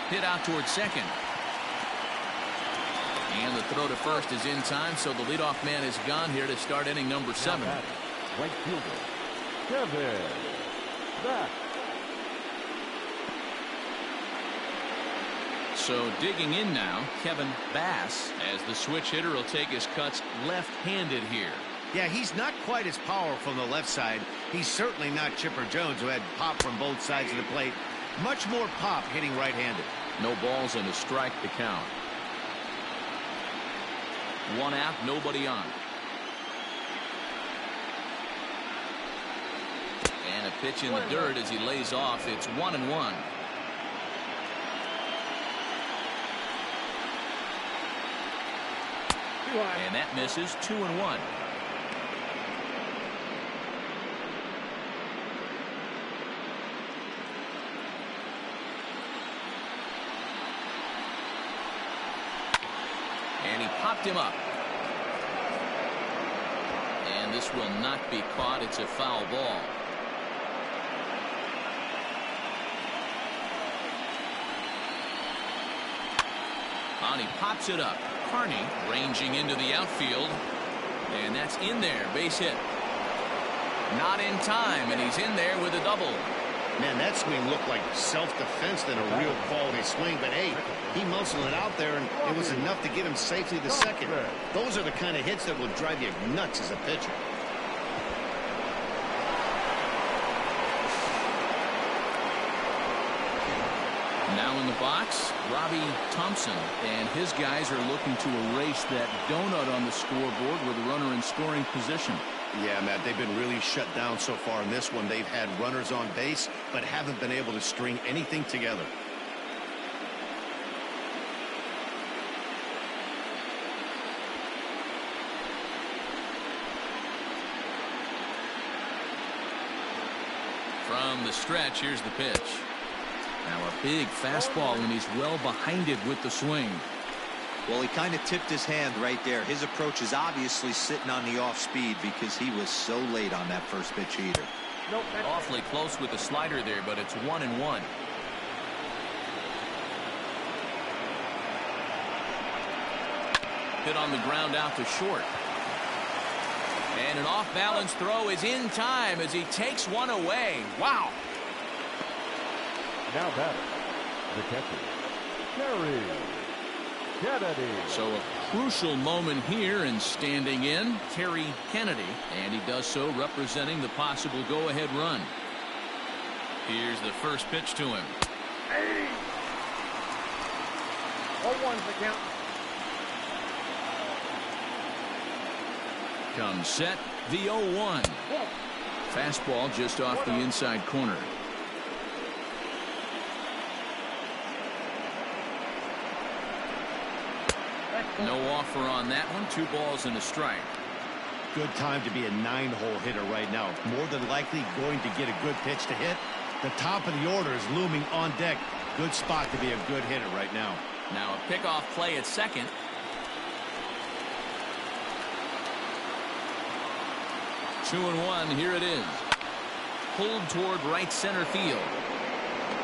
Hit out towards second. And the throw to first is in time, so the leadoff man is gone here to start inning number 7. Right fielder, Kevin Bass. So digging in now, Kevin Bass, as the switch hitter will take his cuts left-handed here. Yeah, he's not quite as powerful on the left side. He's certainly not Chipper Jones, who had pop from both sides of the plate. Much more pop hitting right-handed. No balls and a strike to count. 1 out, nobody on. And a pitch in the dirt as he lays off. It's 1-1. And that misses. 2-1. And he popped him up. And this will not be caught. It's a foul ball. And he pops it up. Carney ranging into the outfield. And that's in there. Base hit. Not in time, and he's in there with a double. Man, that swing looked like self-defense than a real quality swing. But, hey, he muscled it out there, and it was enough to get him safely to second. Those are the kind of hits that will drive you nuts as a pitcher. Now in the box, Robbie Thompson, and his guys are looking to erase that donut on the scoreboard with a runner in scoring position. Yeah, Matt, they've been really shut down so far in this one. They've had runners on base, but haven't been able to string anything together. From the stretch, here's the pitch. Now a big fastball, and he's well behind it with the swing. Well, he kind of tipped his hand right there. His approach is obviously sitting on the off speed because he was so late on that first pitch either. Awfully close with the slider there, but it's 1-1. Hit on the ground out to short. And an off-balance throw is in time as he takes one away. Wow. Now batter, the catcher, Terry Kennedy. So a crucial moment here, and standing in, Terry Kennedy, and he does so representing the possible go-ahead run. Here's the first pitch to him. 0-1's the count. Comes set, the 0-1. Fastball just off the inside corner. No offer on that one. 2 balls and a strike. Good time to be a 9-hole hitter right now. More than likely going to get a good pitch to hit. The top of the order is looming on deck. Good spot to be a good hitter right now. Now a pickoff play at second. 2-1. Here it is. Pulled toward right center field.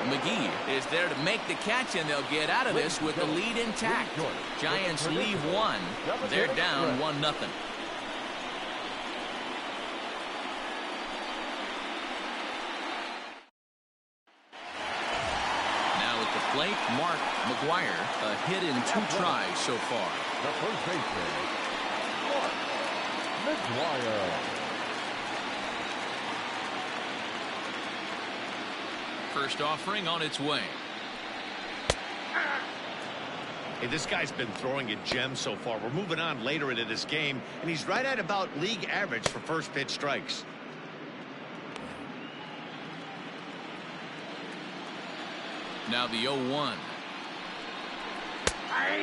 McGee is there to make the catch, and they'll get out of this with the lead intact. Giants leave one. They're down 1-0. Now at the plate, Mark McGuire, a hit in 2 tries so far. The first baseman, Mark McGuire. First offering on its way. Hey, this guy's been throwing a gem so far. We're moving on later into this game, and he's right at about league average for first pitch strikes. Now the 0-1.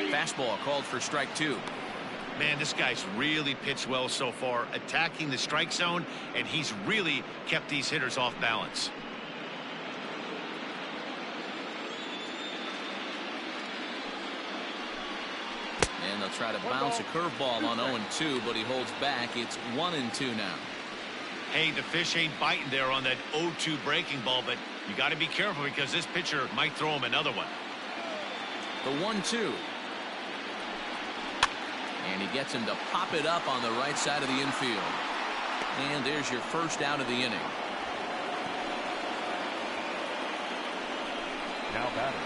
Fastball called for strike 2. Man, this guy's really pitched well so far, attacking the strike zone, and he's really kept these hitters off balance. And they'll try to bounce a curveball on 0-2, but he holds back. It's 1-2 now. Hey, the fish ain't biting there on that 0-2 breaking ball, but you got to be careful because this pitcher might throw him another one. The 1-2. And he gets him to pop it up on the right side of the infield. And there's your first out of the inning. Now batting,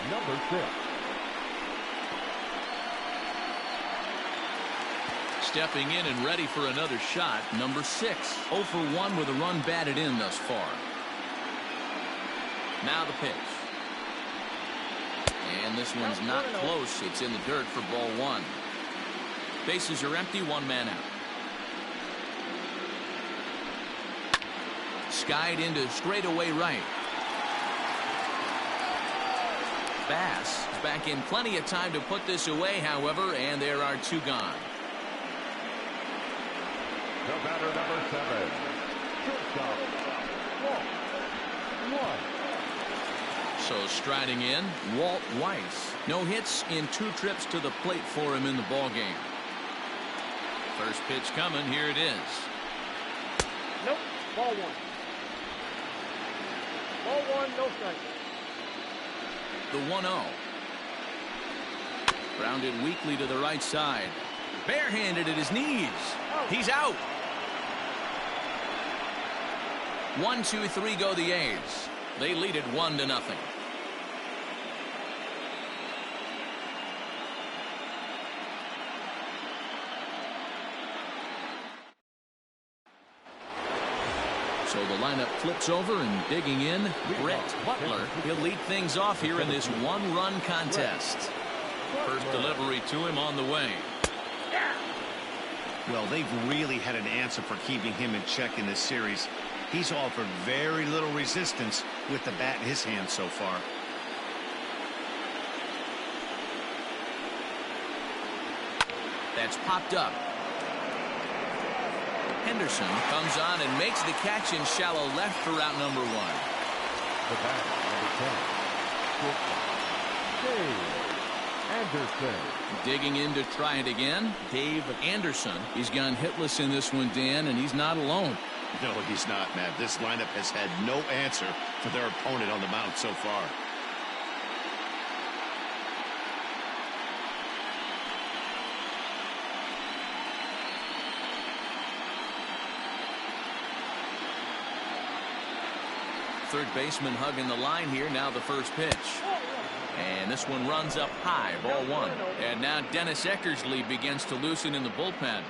number 6. Stepping in and ready for another shot, number 6. 0 for 1 with a run batted in thus far. Now the pitch. And this one's not close. It's in the dirt for ball 1. Bases are empty, 1 man out. Skied into straightaway right. Bass is back in plenty of time to put this away, however, and there are 2 gone. The batter, number 7. Shortstop, Walt Weiss. So striding in, Walt Weiss. No hits in 2 trips to the plate for him in the ballgame. First pitch coming. Here it is. Nope. Ball 1. Ball 1, no strike. The 1-0. Grounded weakly to the right side. Barehanded at his knees. He's out. 1, 2, 3 go the A's. They lead it 1-0. So the lineup flips over, and digging in, Brett Butler. He'll lead things off here in this 1-run contest. First delivery to him on the way. Well, they've really had an answer for keeping him in check in this series. He's offered very little resistance with the bat in his hand so far. That's popped up. Henderson comes on and makes the catch in shallow left for route number 1. The batter, number 10. Dave Anderson. Digging in to try it again, Dave Anderson. He's gone hitless in this one, Dan, and he's not alone. No, he's not, Matt. This lineup has had no answer for their opponent on the mound so far. Third baseman hugging the line here. Now the first pitch. And this one runs up high. Ball 1. And now Dennis Eckersley begins to loosen in the bullpen.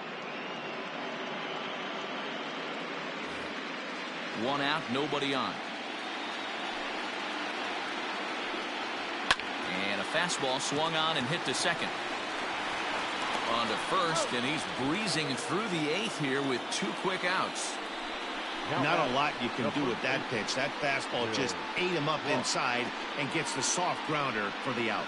1 out, nobody on. And a fastball swung on and hit to second. On to first, and he's breezing through the 8th here with 2 quick outs. Not a lot you can do with that pitch. That fastball just ate him up inside and gets the soft grounder for the out.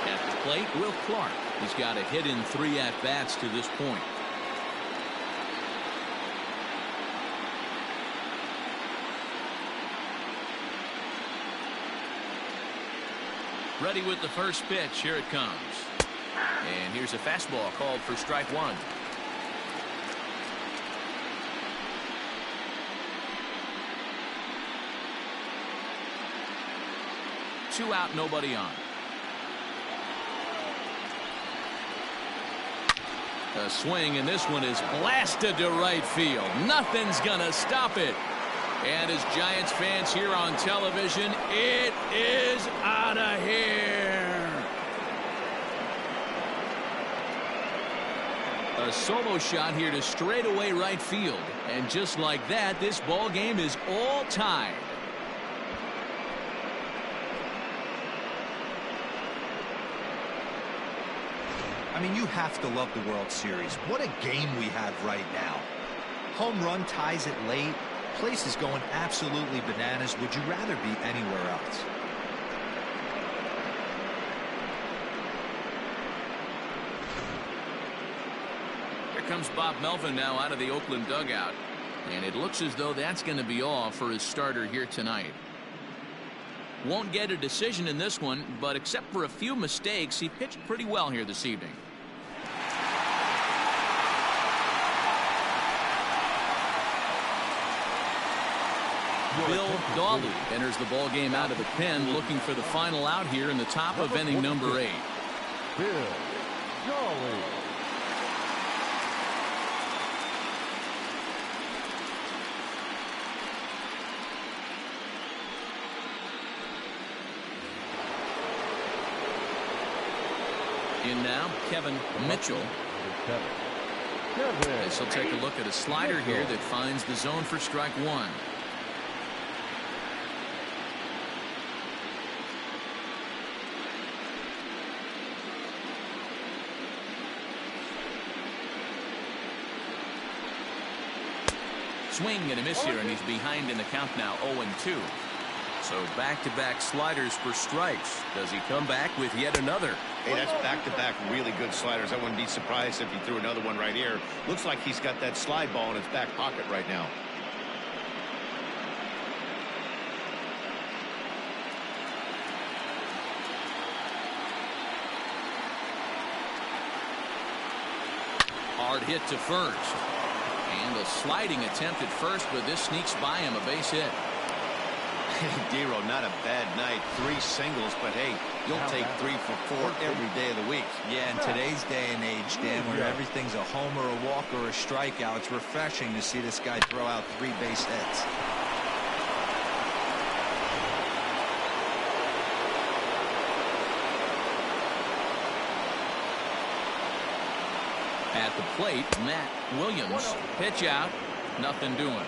At the plate, Will Clark. He's got a hit in 3 at-bats to this point. Ready with the first pitch. Here it comes. And here's a fastball called for strike 1. 2 out, nobody on. A swing, and this one is blasted to right field. Nothing's gonna stop it. And as Giants fans here on television, it is out of here. A solo shot here to straightaway right field. And just like that, this ball game is all tied. I mean, you have to love the World Series. What a game we have right now. Home run ties it late. Place is going absolutely bananas. Would you rather be anywhere else? Here comes Bob Melvin now out of the Oakland dugout. And it looks as though that's going to be all for his starter here tonight. Won't get a decision in this one, but except for a few mistakes, he pitched pretty well here this evening. Bill Dawley enters the ball game out of the pen, looking for the final out here in the top of inning number 8. Bill Dawley. In now, Kevin Mitchell. This will take a look at a slider here that finds the zone for strike 1. Swing and a miss here, and he's behind in the count now, 0-2. So back-to-back sliders for strikes. Does he come back with yet another? Hey, that's back-to-back really good sliders. I wouldn't be surprised if he threw another one right here. Looks like he's got that slide ball in his back pocket right now. Hard hit to first. And a sliding attempt at first, but this sneaks by him, a base hit. Dero, not a bad night. 3 singles, but hey, you'll take 3 for 4 every day of the week. Yeah, in today's day and age, Dan, where everything's a homer, a walk, or a strikeout, it's refreshing to see this guy throw out 3 base hits. At the plate, Matt Williams. Pitch out. Nothing doing.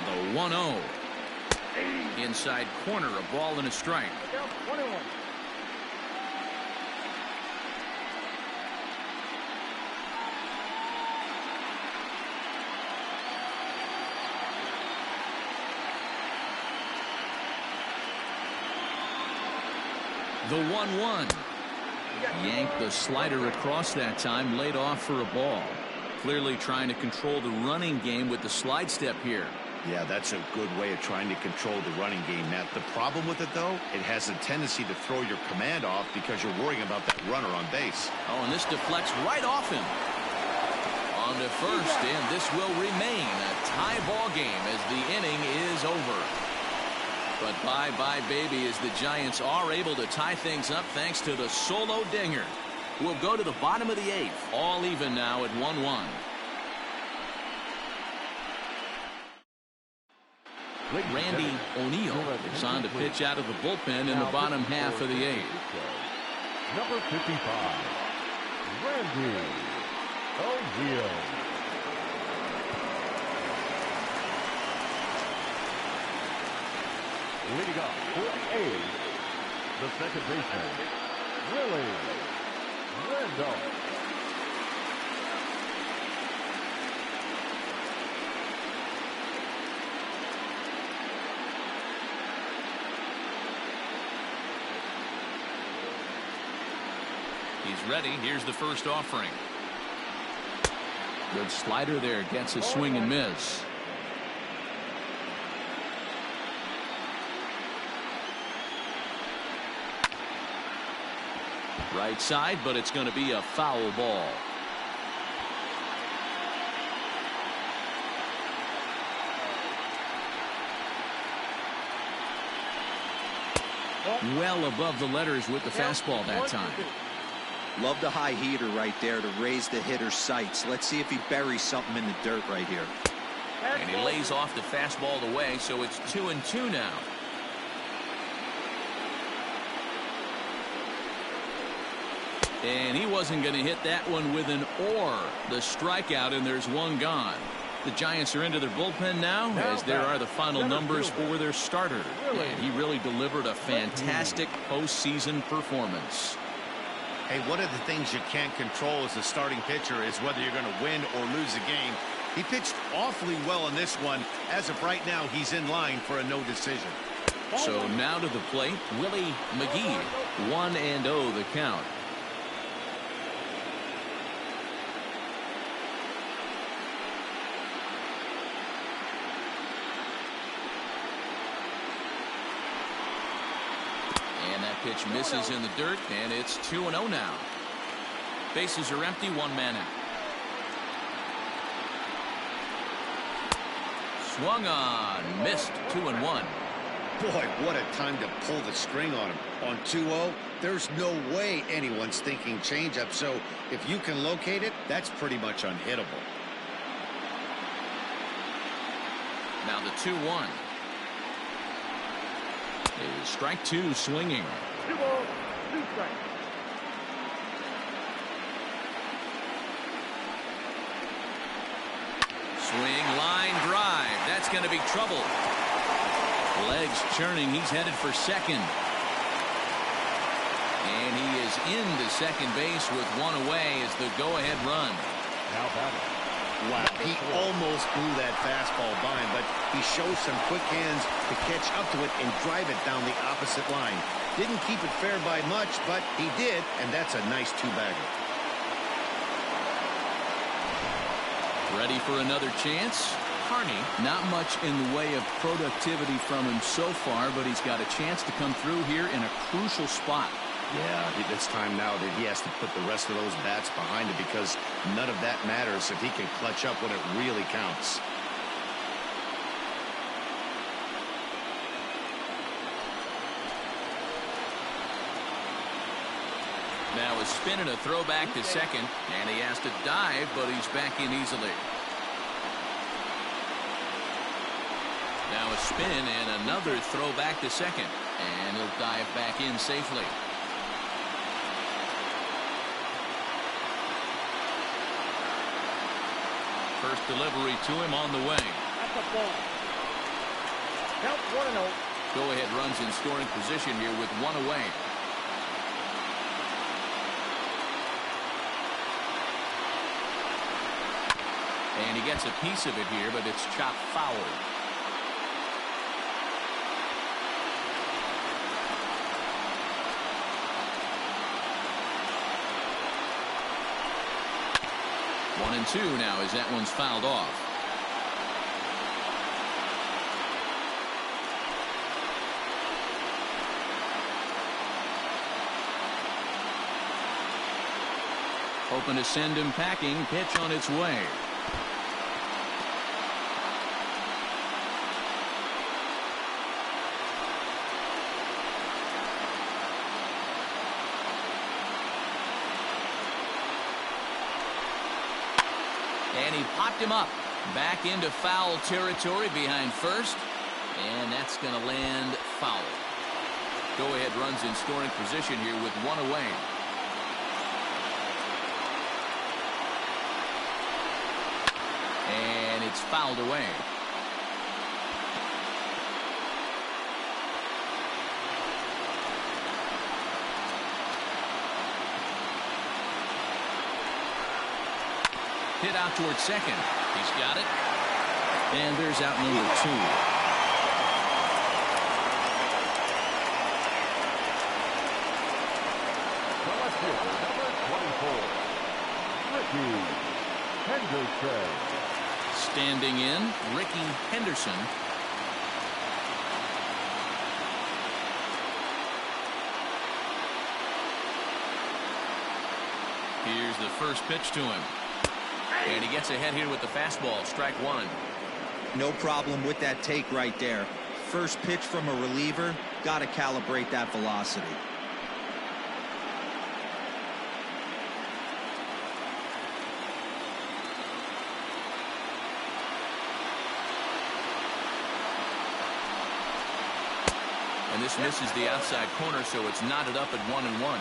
The 1-0. Inside corner, a ball and a strike. 21. The 1-1. Yanked the slider across that time, laid off for a ball. Clearly trying to control the running game with the slide step here. Yeah, that's a good way of trying to control the running game, Matt. The problem with it, though, it has a tendency to throw your command off because you're worrying about that runner on base. Oh, and this deflects right off him. On to first, and this will remain a tie ball game as the inning is over. But bye-bye, baby, as the Giants are able to tie things up thanks to the solo dinger. We'll go to the bottom of the 8th. All even now at 1-1. Randy O'Neal is on to pitch out of the bullpen in the bottom half of the 8th. Number 55, Randy O'Neal. Leading up for the A's, the second baseman, Willie Randolph. He's ready. Here's the first offering. Good slider there. Gets a swing and miss. Right side, but it's going to be a foul ball. Well above the letters with the fastball that time. Love the high heater right there to raise the hitter's sights. Let's see if he buries something in the dirt right here. And he lays off the fastball away, so it's 2-2 now. And he wasn't going to hit that one with an or. The strikeout, and there's one gone. The Giants are into their bullpen now, as there are the final numbers for their starter. And he really delivered a fantastic postseason performance. Hey, one of the things you can't control as a starting pitcher is whether you're going to win or lose a game. He pitched awfully well in this one. As of right now, he's in line for a no decision. So now to the plate, Willie McGee. 1-0 the count. Pitch misses in the dirt, and it's 2-0 now. Bases are empty, one man out. Swung on, missed. 2-1. Boy, what a time to pull the string on him. On 2-0, there's no way anyone's thinking changeup, so if you can locate it, that's pretty much unhittable. Now the 2-1. Is strike two swinging. 2 balls, 2 strikes. Swing, line drive. That's going to be trouble. Legs churning. He's headed for second. And he is into second base with one away as the go-ahead run. Now batting. Wow, he almost blew that fastball by him, but he shows some quick hands to catch up to it and drive it down the opposite line. Didn't keep it fair by much, but he did, and that's a nice two-bagger. Ready for another chance? Carney, not much in the way of productivity from him so far, but he's got a chance to come through here in a crucial spot. Yeah, it's time now that he has to put the rest of those bats behind it because none of that matters if he can clutch up when it really counts. Now a spin and a throw back to second, and he has to dive, but he's back in easily. Now a spin and another throw back to second, and he'll dive back in safely. First delivery to him on the way. That's a ball. Count 1-0. Go-ahead runs in scoring position here with one away. And he gets a piece of it here, but it's chopped foul. One and two now as that one's fouled off. Hoping to send him packing. Pitch on its way. And he popped him up. Back into foul territory behind first. And that's going to land foul. Go-ahead runs in scoring position here with one away. And it's fouled away. Hit out towards second. He's got it. And there's out number two. Number 24, Ricky Henderson. Standing in, Ricky Henderson. Here's the first pitch to him. And he gets ahead here with the fastball. Strike one. No problem with that take right there. First pitch from a reliever. Got to calibrate that velocity. And this misses the outside corner, so it's knotted up at 1-1.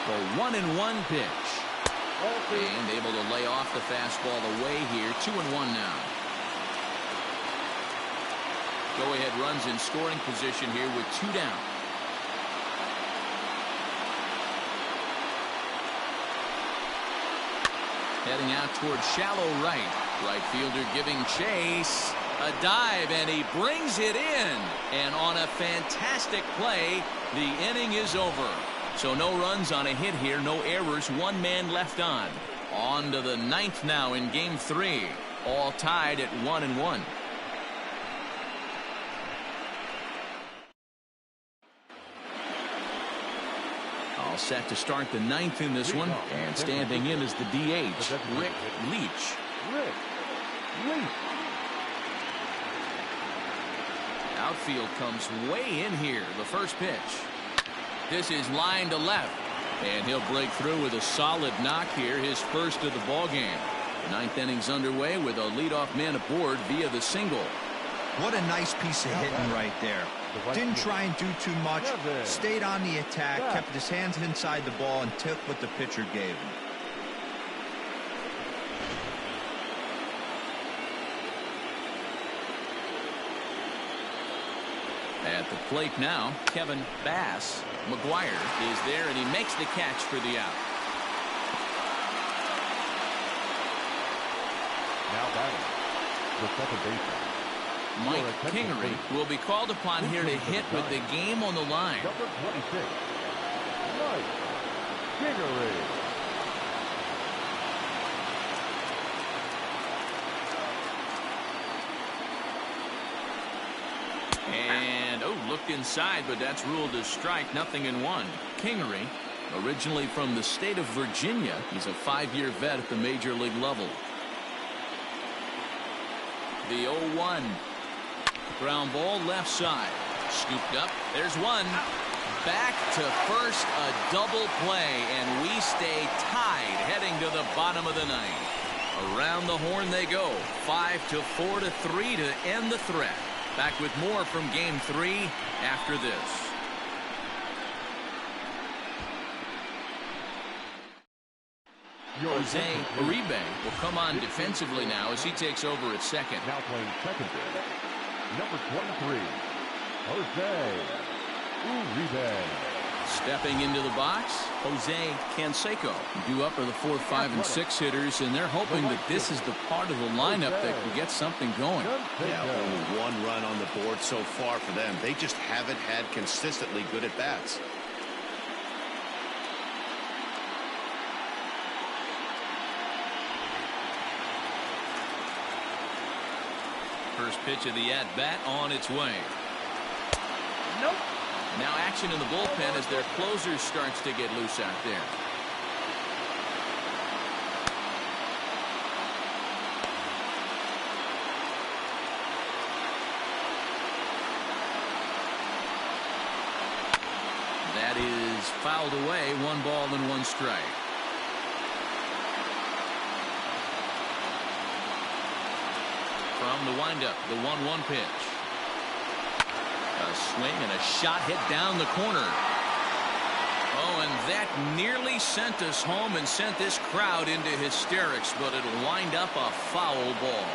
The 1-1 pitch. And able to lay off the fastball away here. 2-1 now. Go-ahead runs in scoring position here with 2 down. Heading out towards shallow right. Right fielder giving chase. A dive, and he brings it in. And on a fantastic play, the inning is over. So no runs on a hit here, no errors, 1 man left on. On to the 9th now in game 3. All tied at 1-1. All set to start the 9th in this one. And standing in is the DH, Rick Leach. Outfield comes way in here. The first pitch. This is line to left, and he'll break through with a solid knock here, his first of the ball game. The 9th inning's underway with a leadoff man aboard via the single. What a nice piece of hitting right there. Didn't try and do too much, stayed on the attack, kept his hands inside the ball, and took what the pitcher gave him. At the plate now, Kevin Bass. McGuire is there, and he makes the catch for the out. Now batting, the second baseman, Mike Kingery will be called upon here to hit with the game on the line. number 26, Mike Kingery. And, looked inside, but that's ruled a strike. 0-1. Kingery, originally from the state of Virginia. He's a 5-year vet at the major league level. The 0-1. Ground ball left side. Scooped up. There's one. Back to first, a double play, and we stay tied heading to the bottom of the 9th. Around the horn they go. 5-4 to 3 to end the threat. Back with more from game 3 after this. Jose Uribe will come on defensively now as he takes over at second. Now playing second base, number 23, Jose Uribe. Stepping into the box, Jose Canseco. Due up are the 4, 5, and 6 hitters, and they're hoping that this is the part of the lineup that can get something going. Yeah, only 1 run on the board so far for them. They just haven't had consistently good at bats. First pitch of the at-bat on its way. Nope. Now action in the bullpen as their closer starts to get loose out there. That is fouled away. 1 ball and 1 strike. From the windup, the 1-1 pitch. A swing and a shot hit down the corner. Oh, and that nearly sent us home and sent this crowd into hysterics, but it'll wind up a foul ball.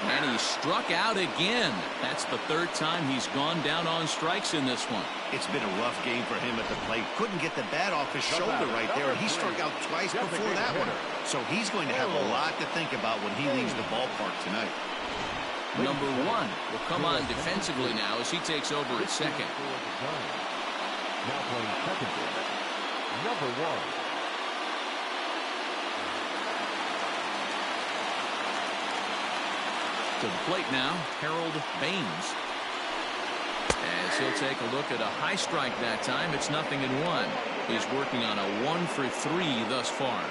And he struck out again. That's the third time he's gone down on strikes in this one. It's been a rough game for him at the plate. Couldn't get the bat off his shoulder right there, and he struck out twice before that one. So he's going to have a lot to think about when he leaves the ballpark tonight. Number 1 will come on defensively now as he takes over at second. Now playing second base, number 1. To the plate now, Harold Baines. As he'll take a look at a high strike that time, it's 0-1. He's working on a 1-for-3 thus far.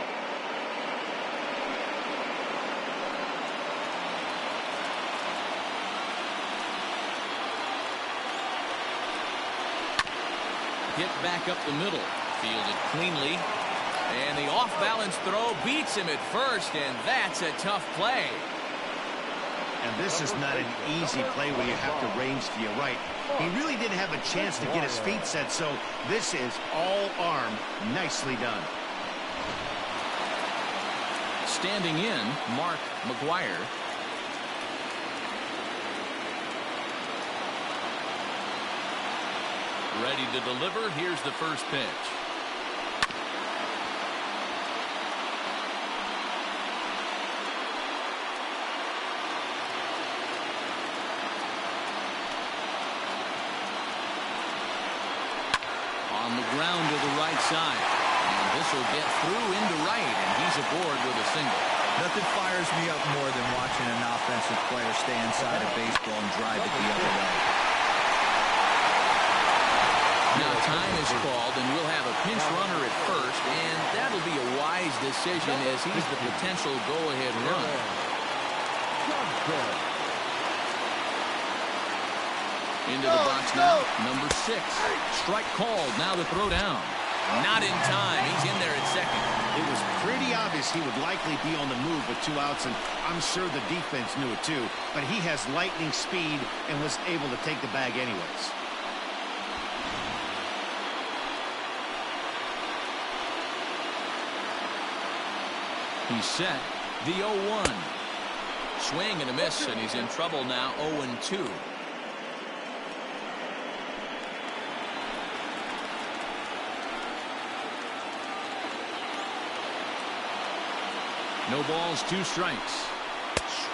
Hit back up the middle, fielded cleanly, and the off-balance throw beats him at first, and that's a tough play. And this is not an easy play when you have to range to your right. He really didn't have a chance to get his feet set, so this is all arm. Nicely done. Standing in, Mark McGuire. Ready to deliver. Here's the first pitch. On the ground to the right side. And this will get through into right, and he's aboard with a single. Nothing fires me up more than watching an offensive player stay inside a baseball and drive it the other way. Now time is called, and we'll have a pinch runner at first, and that'll be a wise decision as he's the potential go-ahead run. Into the box now, number 6. Strike called, now the throw down. Not in time, he's in there at second. It was pretty obvious he would likely be on the move with 2 outs, and I'm sure the defense knew it too, but he has lightning speed and was able to take the bag anyways. He's set, the 0-1. Swing and a miss, and he's in trouble now, 0-2. No balls, 2 strikes.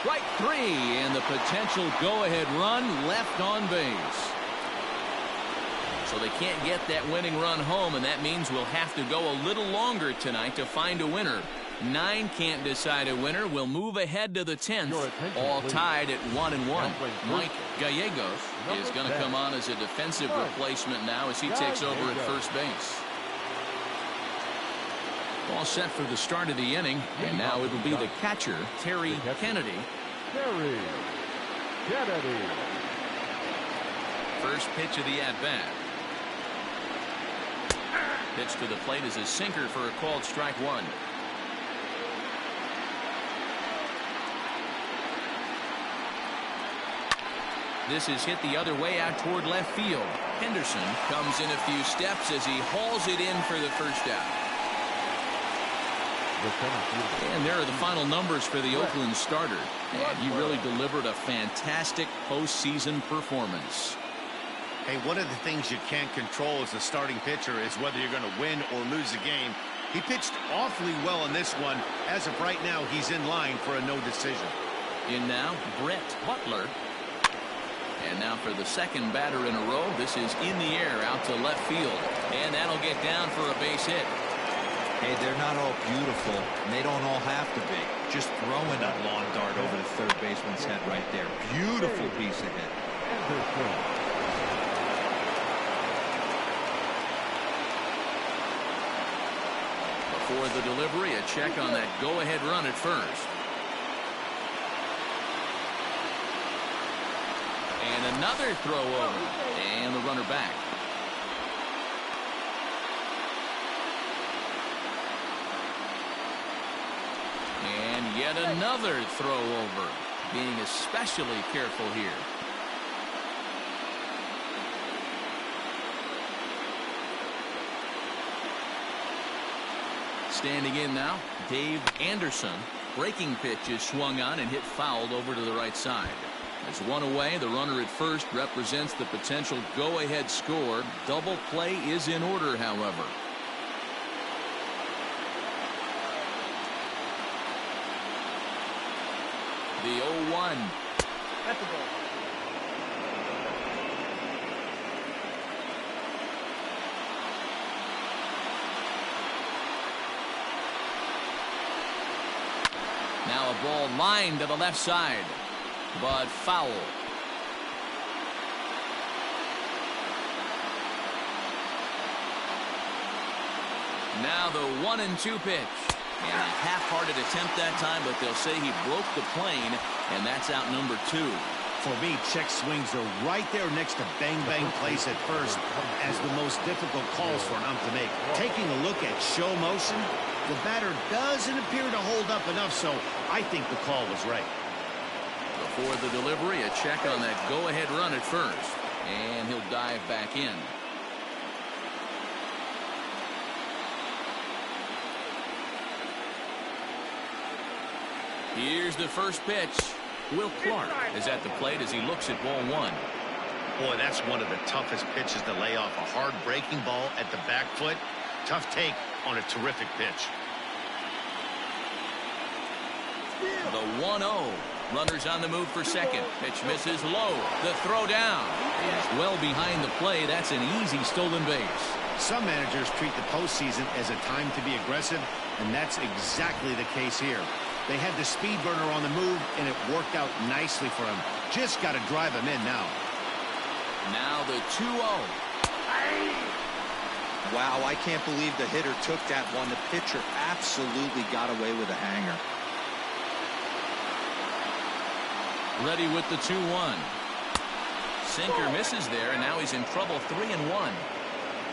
Strike 3, and the potential go-ahead run left on base. So they can't get that winning run home, and that means we'll have to go a little longer tonight to find a winner. 9 can't decide a winner. We'll move ahead to the 10th, all tied at 1-1. Mike Gallegos is going to come on as a defensive replacement now as he takes over at first base. All set for the start of the inning, and now it'll be the catcher, Terry Kennedy. First pitch of the at-bat. Pitch to the plate is a sinker for a called strike 1. This is hit the other way out toward left field. Henderson comes in a few steps as he hauls it in for the first out. And there are the final numbers for the Oakland starter. And he really delivered a fantastic postseason performance. Hey, one of the things you can't control as a starting pitcher is whether you're going to win or lose a game. He pitched awfully well in this one. As of right now, he's in line for a no decision. In now, Brett Butler. And now for the second batter in a row. This is in the air out to left field. And that'll get down for a base hit. Hey, they're not all beautiful, and they don't all have to be. Just throwing that long dart over the third baseman's head right there. Beautiful piece of hit. Before the delivery, a check on that go-ahead run at first. And another throw over. And the runner back. And yet another throw over. Being especially careful here. Standing in now, Dave Anderson. Breaking pitch is swung on and hit fouled over to the right side. As one away, the runner at first represents the potential go-ahead score. Double play is in order, however. The 0-1. At the ball. Now a ball lined to the left side, but foul. Now the 1-2 pitch. And a half-hearted attempt that time, but they'll say he broke the plane, and that's out number 2. For me, check swings are right there next to bang-bang plays at first as the most difficult calls for an ump to make. Taking a look at show motion, the batter doesn't appear to hold up enough, so I think the call was right. Before the delivery, a check on that go-ahead run at first, and he'll dive back in. Here's the first pitch. Will Clark is at the plate as he looks at ball 1. Boy, that's one of the toughest pitches to lay off. A hard breaking ball at the back foot. Tough take on a terrific pitch. The 1-0. Runners on the move for second. Pitch misses low. The throw down is well behind the play. That's an easy stolen base. Some managers treat the postseason as a time to be aggressive, and that's exactly the case here. They had the speed burner on the move, and it worked out nicely for him. Just got to drive him in now. Now the 2-0. Wow, I can't believe the hitter took that one. The pitcher absolutely got away with a hanger. Ready with the 2-1. Sinker misses there, and now he's in trouble. 3-1.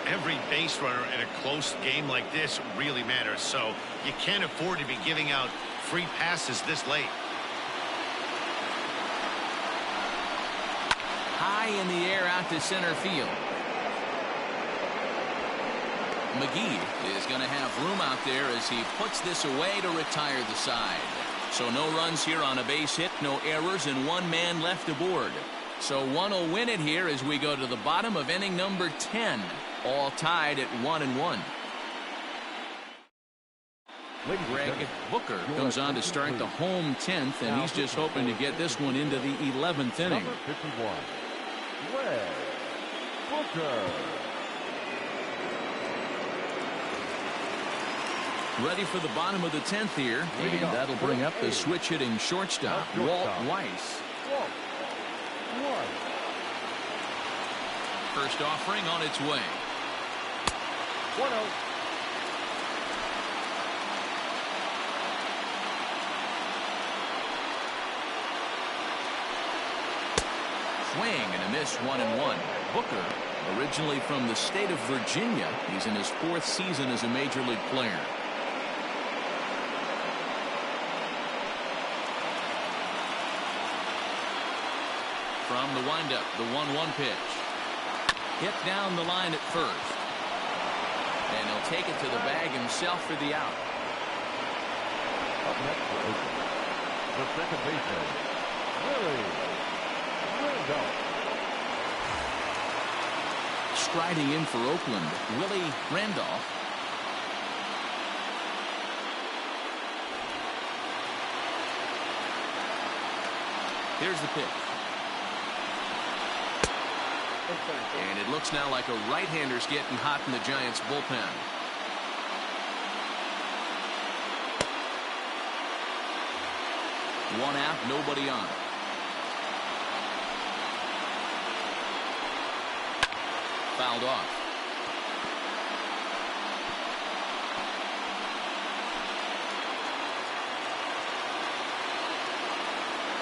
Every base runner in a close game like this really matters, so you can't afford to be giving out free passes this late. High in the air out to center field. McGee is going to have room out there as he puts this away to retire the side. So no runs here on a base hit, no errors, and one man left aboard. So one will win it here as we go to the bottom of inning number 10. All tied at 1-1. Greg Booker comes on to start the home 10th, and he's just hoping to get this one into the 11th inning. Number 51, Greg Booker. Ready for the bottom of the 10th here, and that'll bring up the switch-hitting shortstop, Walt Weiss. First offering on its way. 1-0. Swing and a miss, 1-1. Booker, originally from the state of Virginia, he's in his 4th season as a major league player. From the windup, the 1-1 pitch. Hit down the line at first. And he'll take it to the bag himself for the out. Up next for Oakland, the second baseman, Willie Randolph. Striding in for Oakland, Willie Randolph. Here's the pitch. And it looks now like a right-hander's getting hot in the Giants' bullpen. One out, nobody on. Fouled off.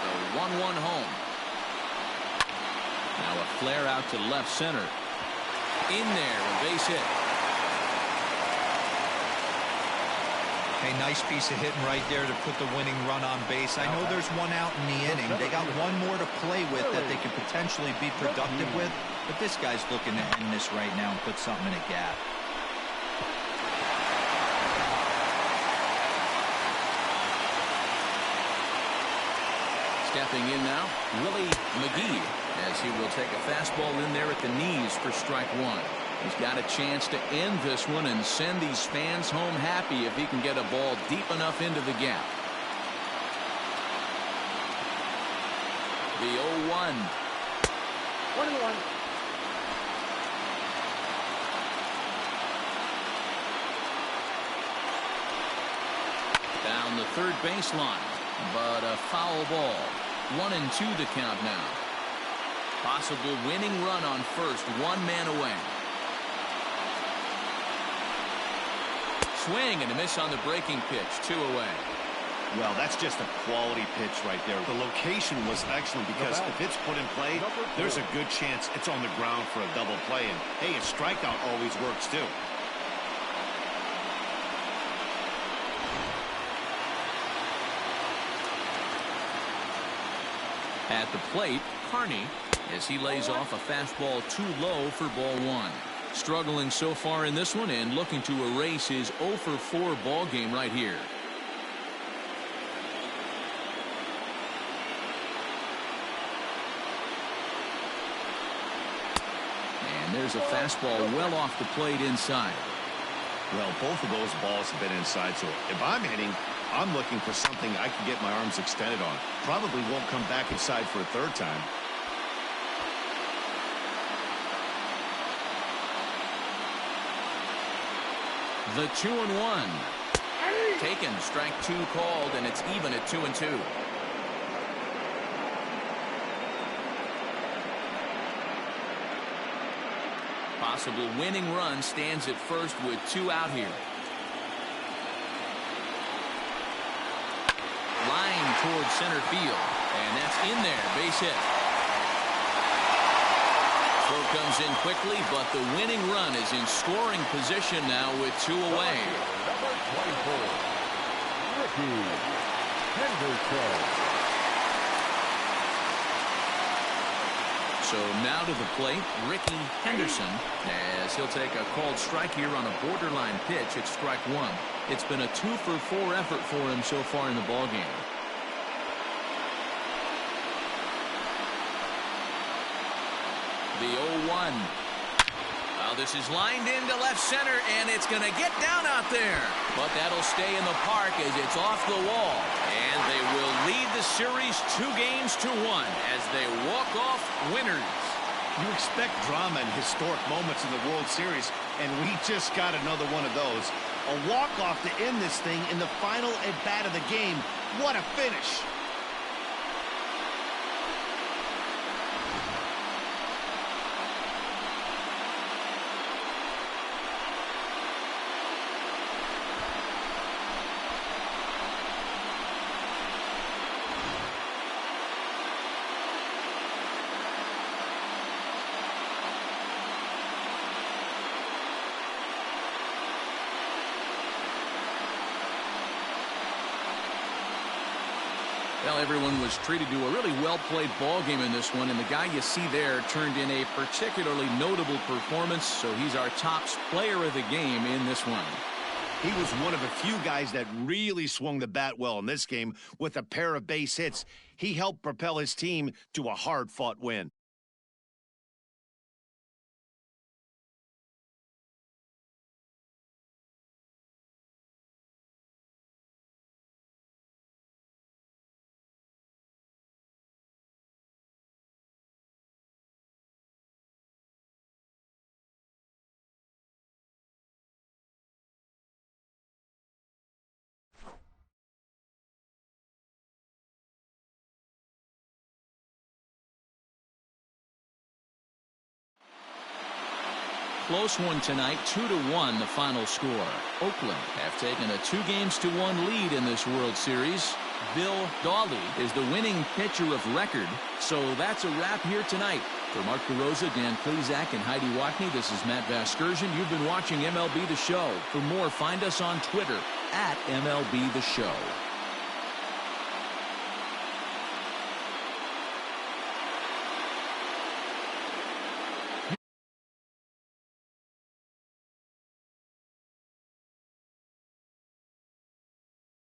The 1-1 home. Now a flare out to left center. In there, a base hit. Hey, nice piece of hitting right there to put the winning run on base. I know there's one out in the inning. They got one more to play with that they could potentially be productive with, but this guy's looking to end this right now and put something in a gap. Stepping in now, Willie McGee, as he will take a fastball in there at the knees for strike one. He's got a chance to end this one and send these fans home happy if he can get a ball deep enough into the gap. The 0-1. 1-1. Down the third baseline, but a foul ball. 1-2 the count now. Possible winning run on first, one man away. Swing and a miss on the breaking pitch, 2 away. Well, that's just a quality pitch right there. The location was excellent because if it's put in play, there's a good chance it's on the ground for a double play. And, hey, a strikeout always works, too. At the plate, Carney, as he lays off a fastball too low for ball one. Struggling so far in this one and looking to erase his 0-for-4 ball game right here. And there's a fastball well off the plate inside. Well, both of those balls have been inside, so if I'm hitting, I'm looking for something I can get my arms extended on. Probably won't come back inside for a third time. The 2-1. Taken, strike two called, and it's even at 2-2. Possible winning run stands at first with 2 out here. Line towards center field, and that's in there, base hit. Throw comes in quickly, but the winning run is in scoring position now with 2 away. Number 24, Ricky Henderson. So now to the plate, Ricky Henderson, as he'll take a called strike here on a borderline pitch at strike one. It's been a 2-for-4 effort for him so far in the ballgame. The 0-1. Well, this is lined into left center, and it's going to get down out there. But that'll stay in the park as it's off the wall. And they will lead the series 2-1 as they walk off winners. You expect drama and historic moments in the World Series, and we just got another one of those. A walk-off to end this thing in the final at-bat of the game. What a finish. Well, everyone was treated to a really well-played ball game in this one, and the guy you see there turned in a particularly notable performance, so he's our top player of the game in this one. He was one of a few guys that really swung the bat well in this game with a pair of base hits. He helped propel his team to a hard-fought win. Close one tonight, 2-1 the final score. Oakland have taken a 2-1 lead in this World Series. Bill Dawley is the winning pitcher of record. So that's a wrap here tonight. For Mark DeRosa, Dan Plesac, and Heidi Watney, this is Matt Vasgersian. You've been watching MLB The Show. For more, find us on Twitter @MLB The Show.